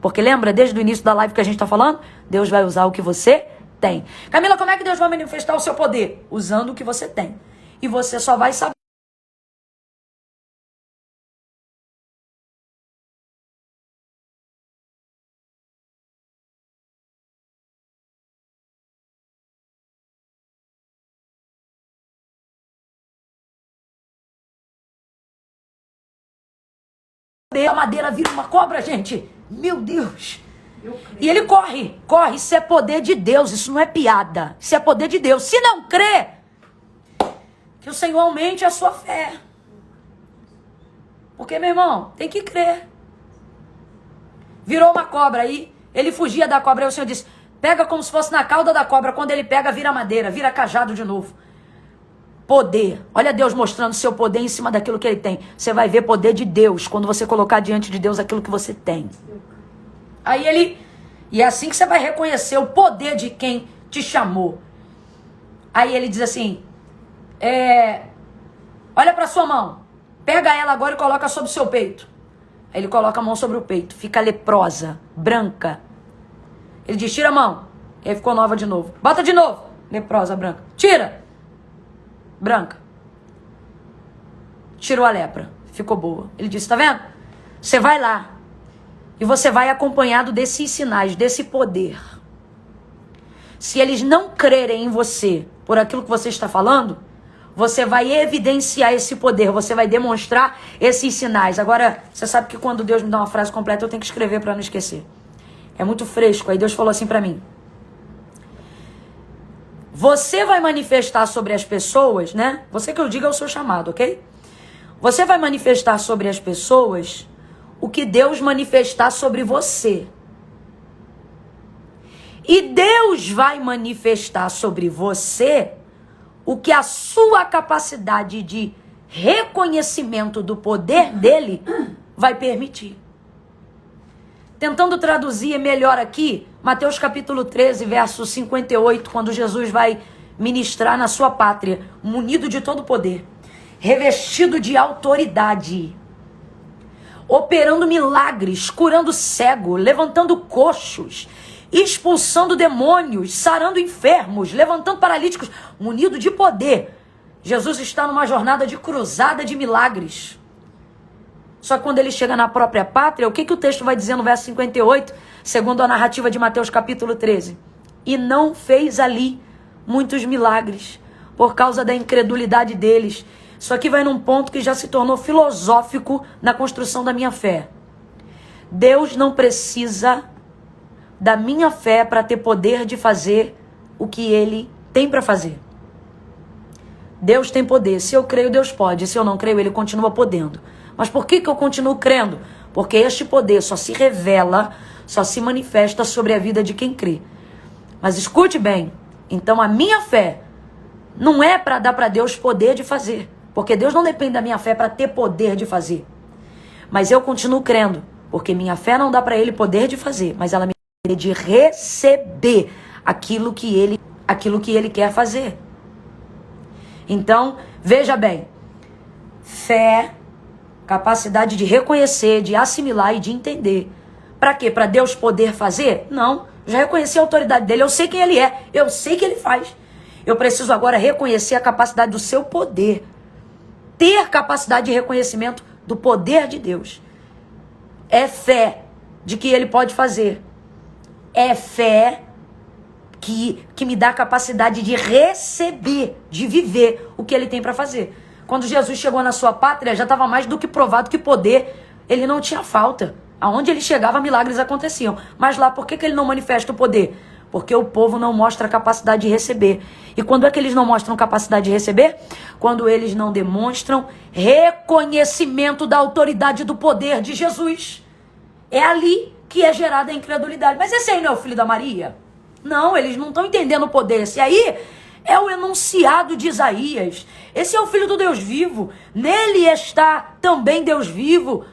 Porque lembra, desde o início da live que a gente está falando? Deus vai usar o que você tem. Camila, como é que Deus vai manifestar o seu poder? Usando o que você tem. E você só vai saber. A madeira vira uma cobra, gente. Meu Deus. E ele corre. Isso é poder de Deus, isso não é piada. Isso é poder de Deus. Se não crê, que o Senhor aumente a sua fé. Porque, meu irmão, tem que crer. Virou uma cobra aí, ele fugia da cobra, aí o Senhor disse, pega como se fosse na cauda da cobra, quando ele pega, vira madeira, vira cajado de novo. Poder. Olha Deus mostrando seu poder em cima daquilo que ele tem. Você vai ver poder de Deus quando você colocar diante de Deus aquilo que você tem. Aí ele... E é assim que você vai reconhecer o poder de quem te chamou. Aí ele diz assim... olha para sua mão. Pega ela agora e coloca sobre o seu peito. Aí ele coloca a mão sobre o peito. Fica leprosa, branca. Ele diz, tira a mão. E aí ficou nova de novo. Bota de novo. Leprosa, branca. Tira. Branca. Tirou a lepra. Ficou boa. Ele disse, tá vendo? Você vai lá. E você vai acompanhado desses sinais, desse poder. Se eles não crerem em você por aquilo que você está falando, você vai evidenciar esse poder, você vai demonstrar esses sinais. Agora, você sabe que quando Deus me dá uma frase completa, eu tenho que escrever para não esquecer. É muito fresco. Aí Deus falou assim para mim. Você vai manifestar sobre as pessoas, né? Você que eu digo é o seu chamado, ok? Você vai manifestar sobre as pessoas o que Deus manifestar sobre você. E Deus vai manifestar sobre você o que a sua capacidade de reconhecimento do poder dele vai permitir. Tentando traduzir melhor aqui, Mateus capítulo 13, verso 58, quando Jesus vai ministrar na sua pátria, munido de todo poder, revestido de autoridade, operando milagres, curando cego, levantando coxos, expulsando demônios, sarando enfermos, levantando paralíticos, munido de poder. Jesus está numa jornada de cruzada de milagres. Só que quando ele chega na própria pátria, o que o texto vai dizer no verso 58, segundo a narrativa de Mateus capítulo 13? E não fez ali muitos milagres, por causa da incredulidade deles. Isso aqui vai num ponto que já se tornou filosófico na construção da minha fé. Deus não precisa da minha fé para ter poder de fazer o que ele tem para fazer. Deus tem poder. Se eu creio, Deus pode. Se eu não creio, ele continua podendo. Mas por que eu continuo crendo? Porque este poder só se revela, só se manifesta sobre a vida de quem crê. Mas escute bem, então a minha fé não é para dar para Deus poder de fazer. Porque Deus não depende da minha fé para ter poder de fazer. Mas eu continuo crendo, porque minha fé não dá para ele poder de fazer, mas ela me dá de receber aquilo que ele quer fazer. Então, veja bem, fé, capacidade de reconhecer, de assimilar e de entender. Para quê? Para Deus poder fazer? Não. Já reconheci a autoridade dele, eu sei quem ele é, eu sei que ele faz. Eu preciso agora reconhecer a capacidade do seu poder. Ter capacidade de reconhecimento do poder de Deus. É fé de que ele pode fazer. É fé que me dá a capacidade de receber, de viver o que ele tem para fazer. Quando Jesus chegou na sua pátria, já estava mais do que provado que poder ele não tinha falta. Aonde ele chegava, milagres aconteciam. Mas lá, por que ele não manifesta o poder? Porque o povo não mostra a capacidade de receber. E quando é que eles não mostram capacidade de receber? Quando eles não demonstram reconhecimento da autoridade do poder de Jesus. É ali que é gerada a incredulidade. Mas esse aí não é o filho da Maria? Não, eles não estão entendendo o poder. Esse aí é o enunciado de Isaías. Esse é o filho do Deus vivo. Nele está também Deus vivo.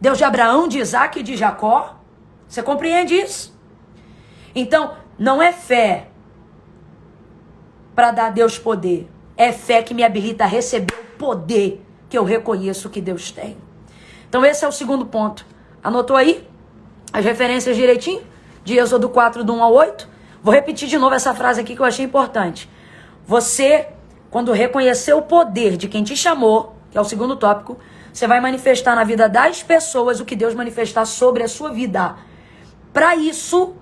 Deus de Abraão, de Isaac e de Jacó. Você compreende isso? Então, não é fé para dar a Deus poder. É fé que me habilita a receber o poder que eu reconheço que Deus tem. Então, esse é o segundo ponto. Anotou aí as referências direitinho? De Êxodo 4, do 1 ao 8. Vou repetir de novo essa frase aqui que eu achei importante. Você, quando reconhecer o poder de quem te chamou, que é o segundo tópico, você vai manifestar na vida das pessoas o que Deus manifestar sobre a sua vida. Para isso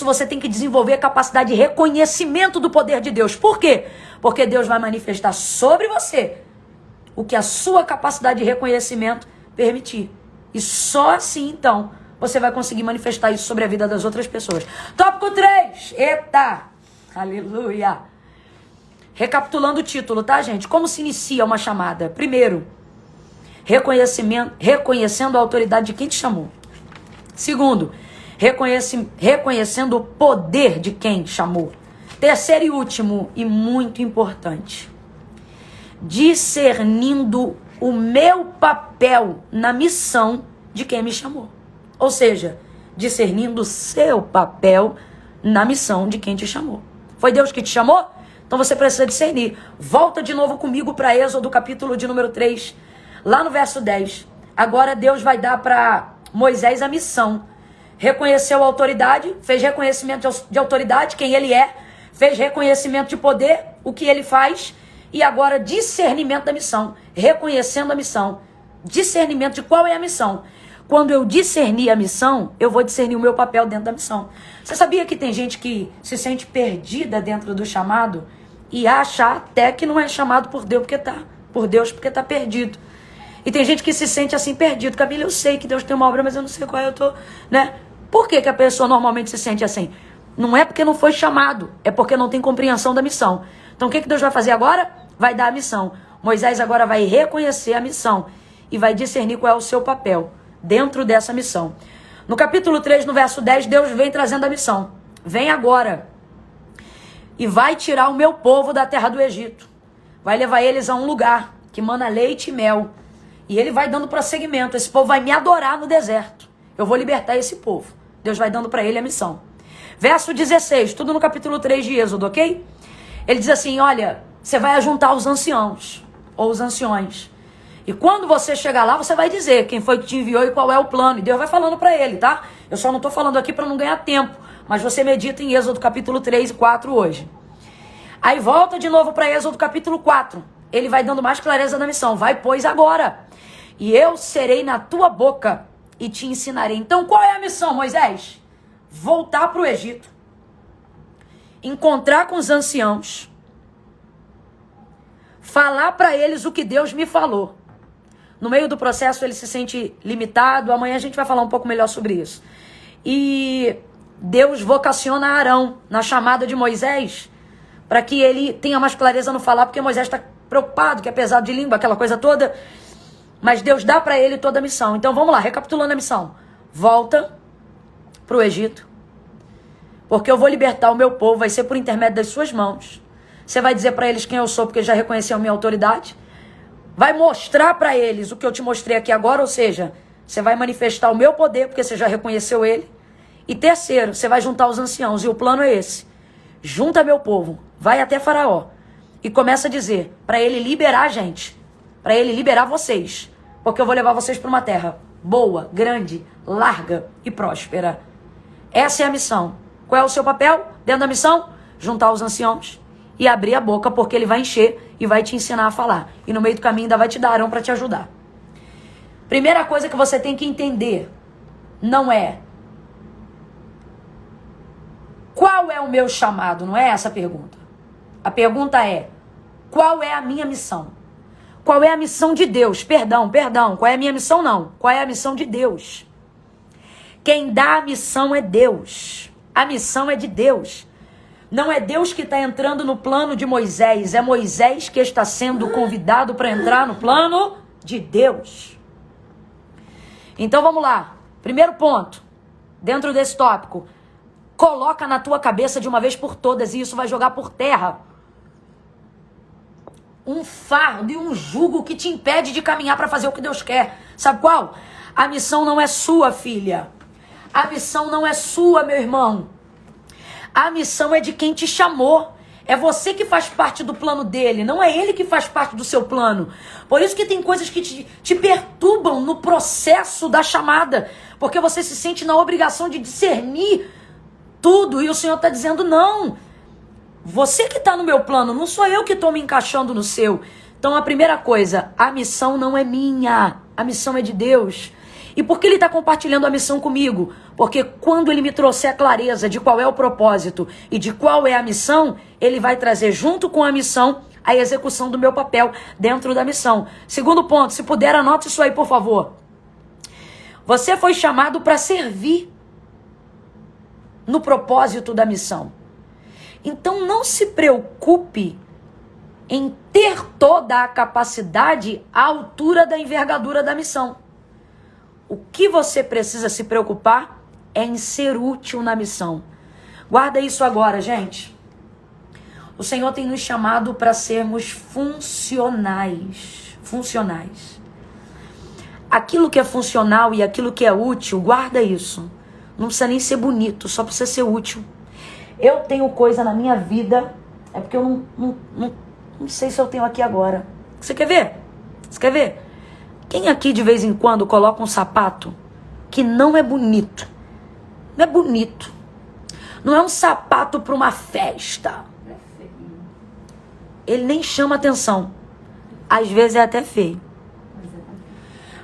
você tem que desenvolver a capacidade de reconhecimento do poder de Deus. Por quê? Porque Deus vai manifestar sobre você o que a sua capacidade de reconhecimento permitir. E só assim, então, você vai conseguir manifestar isso sobre a vida das outras pessoas. Tópico 3. Eita! Aleluia! Recapitulando o título, tá, gente? Como se inicia uma chamada? Primeiro, reconhecendo a autoridade de quem te chamou. Segundo, reconhecendo o poder de quem chamou. Terceiro e último, e muito importante, discernindo o meu papel na missão de quem me chamou. Ou seja, discernindo o seu papel na missão de quem te chamou. Foi Deus que te chamou? Então você precisa discernir. Volta de novo comigo para Êxodo, capítulo de número 3, lá no verso 10. Agora Deus vai dar para Moisés a missão. Reconheceu a autoridade, fez reconhecimento de autoridade, quem ele é, fez reconhecimento de poder, o que ele faz, e agora discernimento da missão, reconhecendo a missão, discernimento de qual é a missão. Quando eu discernir a missão, eu vou discernir o meu papel dentro da missão. Você sabia que tem gente que se sente perdida dentro do chamado e acha até que não é chamado por Deus porque está perdido. E tem gente que se sente assim perdido. Camila, eu sei que Deus tem uma obra, mas eu não sei qual eu tô, né? Por que a pessoa normalmente se sente assim? Não é porque não foi chamado, é porque não tem compreensão da missão. Então o que Deus vai fazer agora? Vai dar a missão. Moisés agora vai reconhecer a missão e vai discernir qual é o seu papel dentro dessa missão. No capítulo 3, no verso 10, Deus vem trazendo a missão. Vem agora e vai tirar o meu povo da terra do Egito. Vai levar eles a um lugar que mana leite e mel. E ele vai dando prosseguimento. Esse povo vai me adorar no deserto. Eu vou libertar esse povo. Deus vai dando para ele a missão. Verso 16, tudo no capítulo 3 de Êxodo, ok? Ele diz assim, olha, você vai ajuntar os anciãos, ou os anciões. E quando você chegar lá, você vai dizer quem foi que te enviou e qual é o plano. E Deus vai falando para ele, tá? Eu só não estou falando aqui para não ganhar tempo. Mas você medita em Êxodo capítulo 3 e 4 hoje. Aí volta de novo para Êxodo capítulo 4. Ele vai dando mais clareza da missão. Vai, pois, agora. E eu serei na tua boca e te ensinarei. Então, qual é a missão, Moisés? Voltar para o Egito. Encontrar com os anciãos. Falar para eles o que Deus me falou. No meio do processo, ele se sente limitado. Amanhã a gente vai falar um pouco melhor sobre isso. E Deus vocaciona Arão na chamada de Moisés para que ele tenha mais clareza no falar, porque Moisés está preocupado, que é pesado de língua, aquela coisa toda. Mas Deus dá para ele toda a missão. Então vamos lá, recapitulando a missão. Volta para o Egito, porque eu vou libertar o meu povo, vai ser por intermédio das suas mãos. Você vai dizer para eles quem eu sou, porque já reconheceu a minha autoridade. Vai mostrar para eles o que eu te mostrei aqui agora, ou seja, você vai manifestar o meu poder, porque você já reconheceu ele. E terceiro, você vai juntar os anciãos, e o plano é esse. Junta meu povo, vai até Faraó, e começa a dizer para ele liberar a gente, para ele liberar vocês, porque eu vou levar vocês para uma terra boa, grande, larga e próspera. Essa é a missão. Qual é o seu papel dentro da missão? Juntar os anciãos e abrir a boca, porque ele vai encher e vai te ensinar a falar. E no meio do caminho ainda vai te dar Arão para te ajudar. Primeira coisa que você tem que entender não é é o meu chamado? Não é essa a pergunta. A pergunta é, qual é a minha missão? Qual é a missão de Deus? Perdão. Qual é a minha missão? Não. Qual é a missão de Deus? Quem dá a missão é Deus. A missão é de Deus. Não é Deus que está entrando no plano de Moisés. É Moisés que está sendo convidado para entrar no plano de Deus. Então vamos lá. Primeiro ponto, dentro desse tópico. Coloca na tua cabeça de uma vez por todas, e isso vai jogar por terra um fardo e um jugo que te impede de caminhar para fazer o que Deus quer. Sabe qual? A missão não é sua, filha. A missão não é sua, meu irmão. A missão é de quem te chamou. É você que faz parte do plano dele, não é ele que faz parte do seu plano. Por isso que tem coisas que te perturbam no processo da chamada, porque você se sente na obrigação de discernir tudo, e o Senhor está dizendo, não, você que está no meu plano, não sou eu que estou me encaixando no seu. Então a primeira coisa, a missão não é minha, a missão é de Deus. E por que ele está compartilhando a missão comigo? Porque quando ele me trouxer a clareza de qual é o propósito e de qual é a missão, ele vai trazer junto com a missão a execução do meu papel dentro da missão. Segundo ponto, se puder, anote isso aí, por favor. Você foi chamado para servir no propósito da missão. Então não se preocupe em ter toda a capacidade à altura da envergadura da missão. O que você precisa se preocupar é em ser útil na missão. Guarda isso agora, gente. O Senhor tem nos chamado para sermos funcionais. Funcionais. Aquilo que é funcional e aquilo que é útil, guarda isso. Não precisa nem ser bonito, só precisa ser útil. Eu tenho coisa na minha vida, é porque eu não sei se eu tenho aqui agora. Você quer ver? Você quer ver? Quem aqui de vez em quando coloca um sapato que não é bonito? Não é bonito. Não é um sapato para uma festa. Ele nem chama atenção. Às vezes é até feio.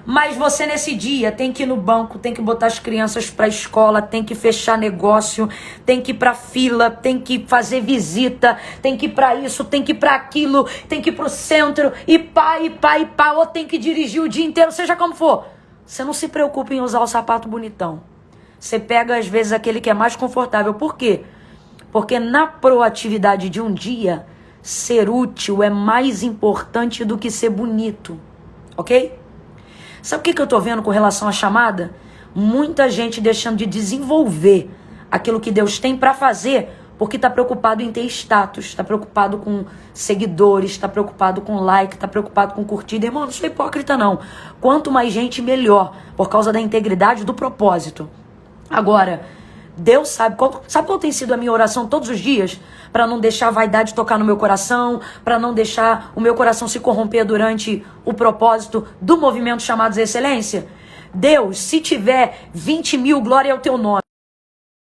Mas você nesse dia tem que ir no banco, tem que botar as crianças para a escola, tem que fechar negócio, tem que ir para fila, tem que fazer visita, tem que ir para isso, tem que ir para aquilo, tem que ir para o centro, e pá, ou tem que dirigir o dia inteiro, seja como for. Você não se preocupa em usar o sapato bonitão. Você pega às vezes aquele que é mais confortável. Por quê? Porque na proatividade de um dia, ser útil é mais importante do que ser bonito. Ok? Sabe o que eu tô vendo com relação à chamada? Muita gente deixando de desenvolver aquilo que Deus tem para fazer, porque tá preocupado em ter status, tá preocupado com seguidores, tá preocupado com like, tá preocupado com curtida. Irmão, não sou hipócrita não. Quanto mais gente, melhor, por causa da integridade do propósito. Agora, Deus sabe qual tem sido a minha oração todos os dias? Para não deixar a vaidade tocar no meu coração, para não deixar o meu coração se corromper durante o propósito do movimento chamado Excelência. Deus, se tiver 20 mil, glória ao teu nome.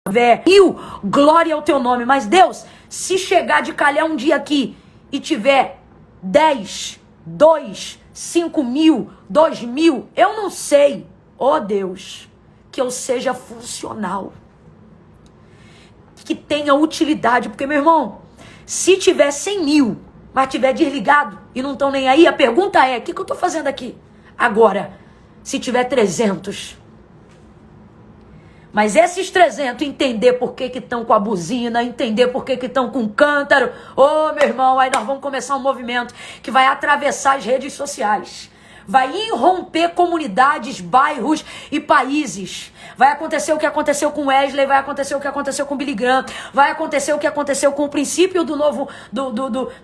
Se tiver 1000, glória ao teu nome. Mas Deus, se chegar de calhar um dia aqui e tiver 10, 2, 5 mil, 2 mil, eu não sei, ó Deus, que eu seja funcional, que tenha utilidade, porque, meu irmão, se tiver 100 mil, mas tiver desligado e não estão nem aí, a pergunta é, o que eu estou fazendo aqui? Agora, se tiver 300, mas esses 300 entender por que estão com a buzina, entender por que estão com o cântaro, ô meu irmão, aí nós vamos começar um movimento que vai atravessar as redes sociais, vai irromper comunidades, bairros e países. Vai acontecer o que aconteceu com Wesley, vai acontecer o que aconteceu com Billy Graham, vai acontecer o que aconteceu com o princípio do novo,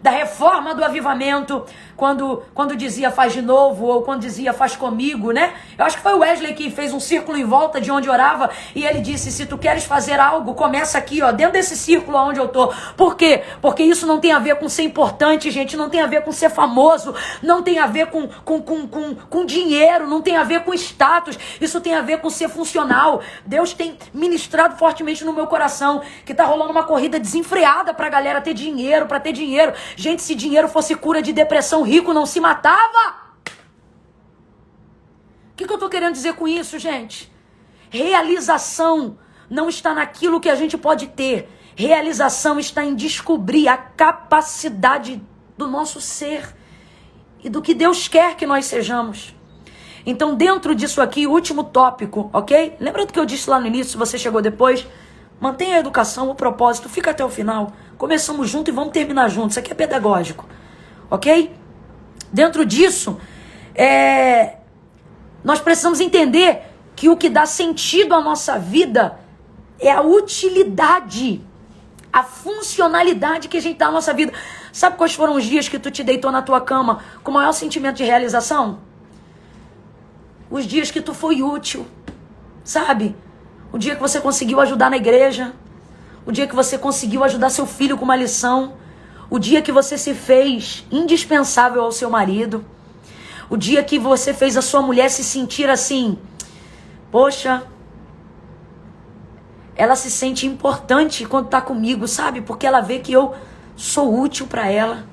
da reforma do avivamento, quando dizia faz de novo, ou quando dizia faz comigo, né? Eu acho que foi o Wesley que fez um círculo em volta de onde orava, e ele disse, se tu queres fazer algo, começa aqui, ó, dentro desse círculo onde eu tô. Por quê? Porque isso não tem a ver com ser importante, gente, não tem a ver com ser famoso, não tem a ver com dinheiro, não tem a ver com status, isso tem a ver com ser funcional. Deus tem ministrado fortemente no meu coração que tá rolando uma corrida desenfreada pra galera ter dinheiro, pra ter dinheiro. Gente, se dinheiro fosse cura de depressão, rico não se matava. O que eu tô querendo dizer com isso, gente? Realização não está naquilo que a gente pode ter. Realização está em descobrir a capacidade do nosso ser e do que Deus quer que nós sejamos. Então, dentro disso aqui, o último tópico, ok? Lembra do que eu disse lá no início, se você chegou depois? Mantenha a educação, o propósito, fica até o final. Começamos junto e vamos terminar junto. Isso aqui é pedagógico, ok? Dentro disso, nós precisamos entender que o que dá sentido à nossa vida é a utilidade, a funcionalidade que a gente dá à nossa vida. Sabe quais foram os dias que tu te deitou na tua cama com o maior sentimento de realização? Os dias que tu foi útil, sabe? O dia que você conseguiu ajudar na igreja, o dia que você conseguiu ajudar seu filho com uma lição, o dia que você se fez indispensável ao seu marido, o dia que você fez a sua mulher se sentir assim, poxa, ela se sente importante quando tá comigo, sabe? Porque ela vê que eu sou útil para ela.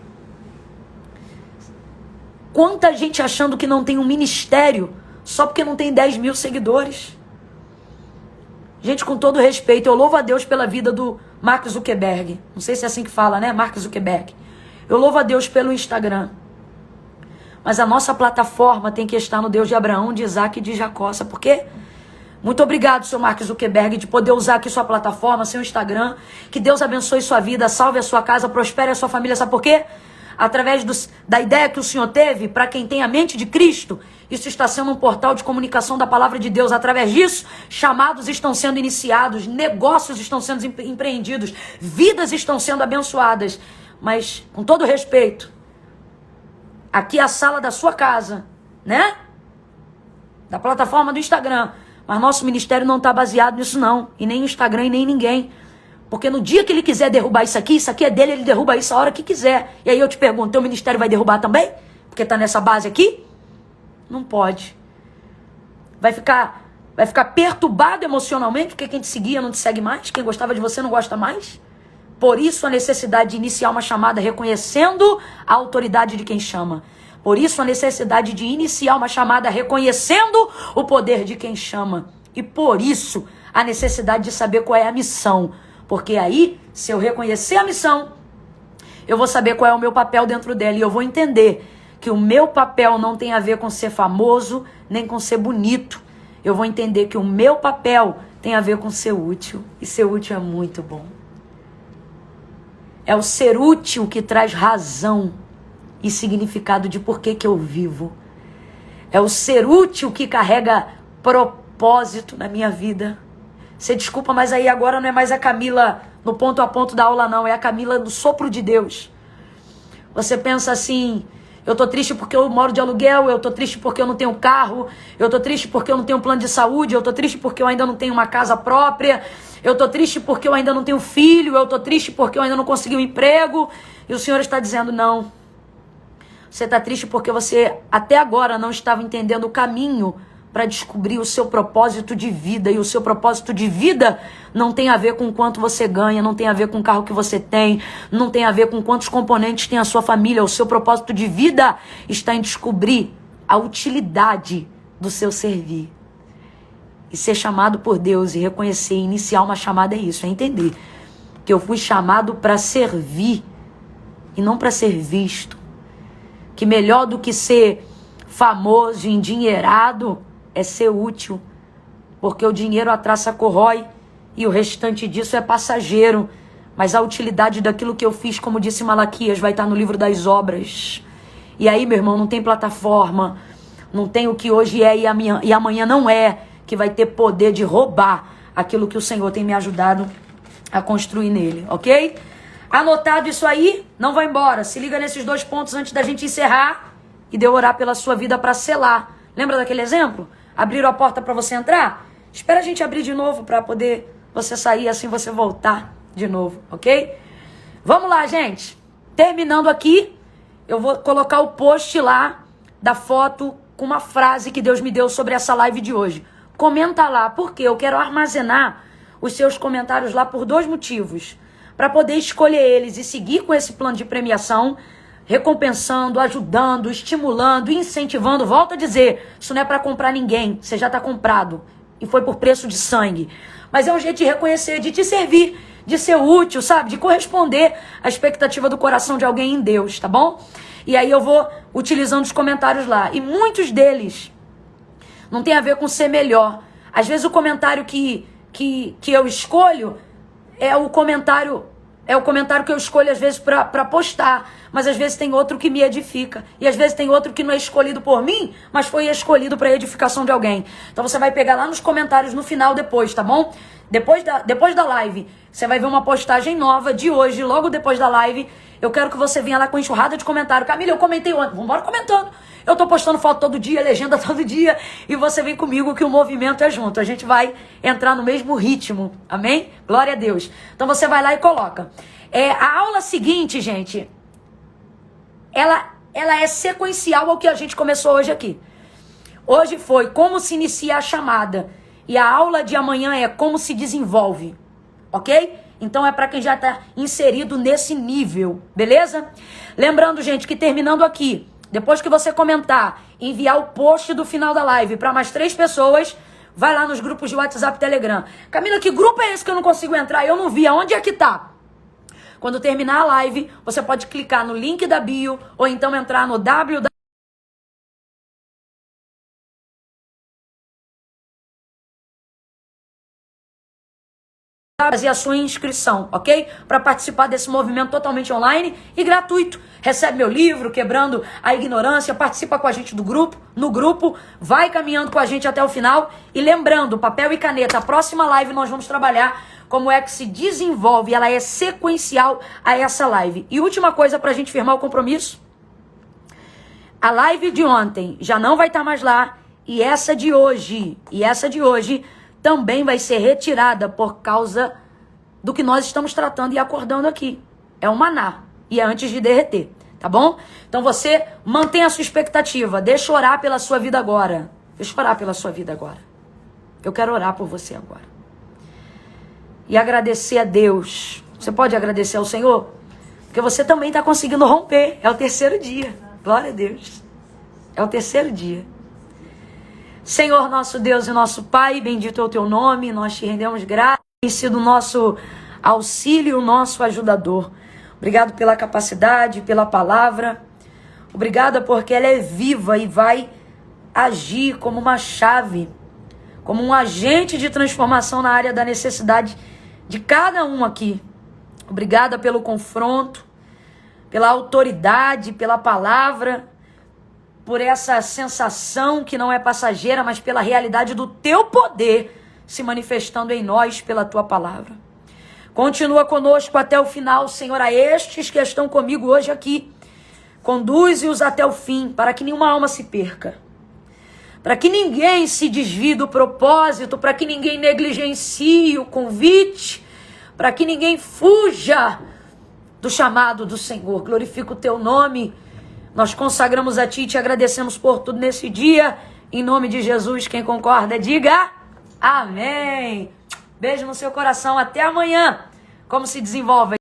Quanta gente achando que não tem um ministério só porque não tem 10 mil seguidores. Gente, com todo respeito, eu louvo a Deus pela vida do Mark Zuckerberg. Não sei se é assim que fala, né? Mark Zuckerberg. Eu louvo a Deus pelo Instagram. Mas a nossa plataforma tem que estar no Deus de Abraão, de Isaac e de Jacó. Sabe por quê? Muito obrigado, seu Mark Zuckerberg, de poder usar aqui sua plataforma, seu Instagram. Que Deus abençoe sua vida, salve a sua casa, prospere a sua família. Sabe por quê? Através da ideia que o Senhor teve, para quem tem a mente de Cristo, isso está sendo um portal de comunicação da palavra de Deus. Através disso, chamados estão sendo iniciados, negócios estão sendo empreendidos, vidas estão sendo abençoadas. Mas, com todo respeito, aqui é a sala da sua casa, né? Da plataforma do Instagram. Mas nosso ministério não está baseado nisso não. E nem no Instagram e nem em ninguém. Porque no dia que ele quiser derrubar isso aqui é dele, ele derruba isso a hora que quiser. E aí eu te pergunto, teu ministério vai derrubar também? Porque está nessa base aqui? Não pode. Vai ficar perturbado emocionalmente porque quem te seguia não te segue mais? Quem gostava de você não gosta mais? Por isso a necessidade de iniciar uma chamada reconhecendo a autoridade de quem chama. Por isso a necessidade de iniciar uma chamada reconhecendo o poder de quem chama. E por isso a necessidade de saber qual é a missão. Porque aí, se eu reconhecer a missão, eu vou saber qual é o meu papel dentro dela. E eu vou entender que o meu papel não tem a ver com ser famoso, nem com ser bonito. Eu vou entender que o meu papel tem a ver com ser útil. E ser útil é muito bom. É o ser útil que traz razão e significado de por que eu vivo. É o ser útil que carrega propósito na minha vida. Você desculpa, mas aí agora não é mais a Camila no ponto a ponto da aula não, é a Camila do sopro de Deus. Você pensa assim, eu tô triste porque eu moro de aluguel, eu tô triste porque eu não tenho carro, eu tô triste porque eu não tenho plano de saúde, eu tô triste porque eu ainda não tenho uma casa própria, eu tô triste porque eu ainda não tenho filho, eu tô triste porque eu ainda não consegui um emprego. E o Senhor está dizendo, não. Você está triste porque você até agora não estava entendendo o caminho para descobrir o seu propósito de vida. E o seu propósito de vida não tem a ver com quanto você ganha, não tem a ver com o carro que você tem, não tem a ver com quantos componentes tem a sua família. O seu propósito de vida está em descobrir a utilidade do seu servir. E ser chamado por Deus e reconhecer e iniciar uma chamada é isso, é entender que eu fui chamado para servir e não para ser visto. Que melhor do que ser famoso e endinheirado é ser útil. Porque o dinheiro a traça corrói e o restante disso é passageiro. Mas a utilidade daquilo que eu fiz, como disse Malaquias, vai estar no livro das obras. E aí, meu irmão, não tem plataforma, não tem o que hoje é e amanhã não é, que vai ter poder de roubar aquilo que o Senhor tem me ajudado a construir nele, ok? Anotado isso aí? Não vai embora. Se liga nesses 2 pontos antes da gente encerrar e de eu orar pela sua vida para selar. Lembra daquele exemplo? Abriram a porta para você entrar? Espera a gente abrir de novo para poder você sair, assim você voltar de novo, ok? Vamos lá, gente. Terminando aqui, eu vou colocar o post lá da foto com uma frase que Deus me deu sobre essa live de hoje. Comenta lá, porque eu quero armazenar os seus comentários lá por 2 motivos. Para poder escolher eles e seguir com esse plano de premiação, recompensando, ajudando, estimulando, incentivando. Volto a dizer, isso não é para comprar ninguém, você já está comprado. e foi por preço de sangue. Mas é um jeito de reconhecer, de te servir, de ser útil, sabe? De corresponder à expectativa do coração de alguém em Deus, tá bom? E aí eu vou utilizando os comentários lá. E muitos deles não tem a ver com ser melhor. Às vezes o comentário que eu escolho é o comentário que eu escolho às vezes para postar, mas às vezes tem outro que me edifica, e às vezes tem outro que não é escolhido por mim, mas foi escolhido para edificação de alguém. Então você vai pegar lá nos comentários no final depois, tá bom? Depois da live, você vai ver uma postagem nova de hoje, logo depois da live. Eu quero que você venha lá com enxurrada de comentário. Camila, eu comentei ontem. Vambora comentando. Eu tô postando foto todo dia, legenda todo dia. E você vem comigo que o movimento é junto. A gente vai entrar no mesmo ritmo. Amém? Glória a Deus. Então você vai lá e coloca. A aula seguinte, gente, ela é sequencial ao que a gente começou hoje aqui. Hoje foi como se inicia a chamada. E a aula de amanhã é como se desenvolve. Ok? Então é para quem já está inserido nesse nível, beleza? Lembrando, gente, que terminando aqui, depois que você comentar, enviar o post do final da live para mais 3 pessoas, vai lá nos grupos de WhatsApp e Telegram. Camila, que grupo é esse que eu não consigo entrar? Eu não vi, aonde é que tá? Quando terminar a live, você pode clicar no link da bio ou então entrar no www. Fazer a sua inscrição, ok? Para participar desse movimento totalmente online e gratuito. Recebe meu livro, Quebrando a Ignorância, participa com a gente no grupo, vai caminhando com a gente até o final. E lembrando, papel e caneta, a próxima live nós vamos trabalhar como é que se desenvolve, ela é sequencial a essa live. E última coisa para a gente firmar o compromisso. A live de ontem já não vai estar mais lá e essa de hoje também vai ser retirada por causa do que nós estamos tratando e acordando aqui. É um maná. E é antes de derreter. Tá bom? Então você mantém a sua expectativa. Deixa eu orar pela sua vida agora. Deixa eu orar pela sua vida agora. Eu quero orar por você agora. E agradecer a Deus. Você pode agradecer ao Senhor? Porque você também está conseguindo romper. É o 3º dia. Glória a Deus. É o 3º dia. Senhor, nosso Deus e nosso Pai, bendito é o teu nome, nós te rendemos graças, tem sido o nosso auxílio, o nosso ajudador. Obrigado pela capacidade, pela palavra. Obrigada porque ela é viva e vai agir como uma chave, como um agente de transformação na área da necessidade de cada um aqui. Obrigada pelo confronto, pela autoridade, pela palavra, por essa sensação que não é passageira, mas pela realidade do teu poder se manifestando em nós pela tua palavra. Continua conosco até o final, Senhor, a estes que estão comigo hoje aqui. Conduze-os até o fim, para que nenhuma alma se perca. Para que ninguém se desvie do propósito, para que ninguém negligencie o convite, para que ninguém fuja do chamado do Senhor. Glorifica o teu nome. Nós consagramos a Ti e te agradecemos por tudo nesse dia. Em nome de Jesus, quem concorda, diga amém. Beijo no seu coração. Até amanhã. Como se desenvolve?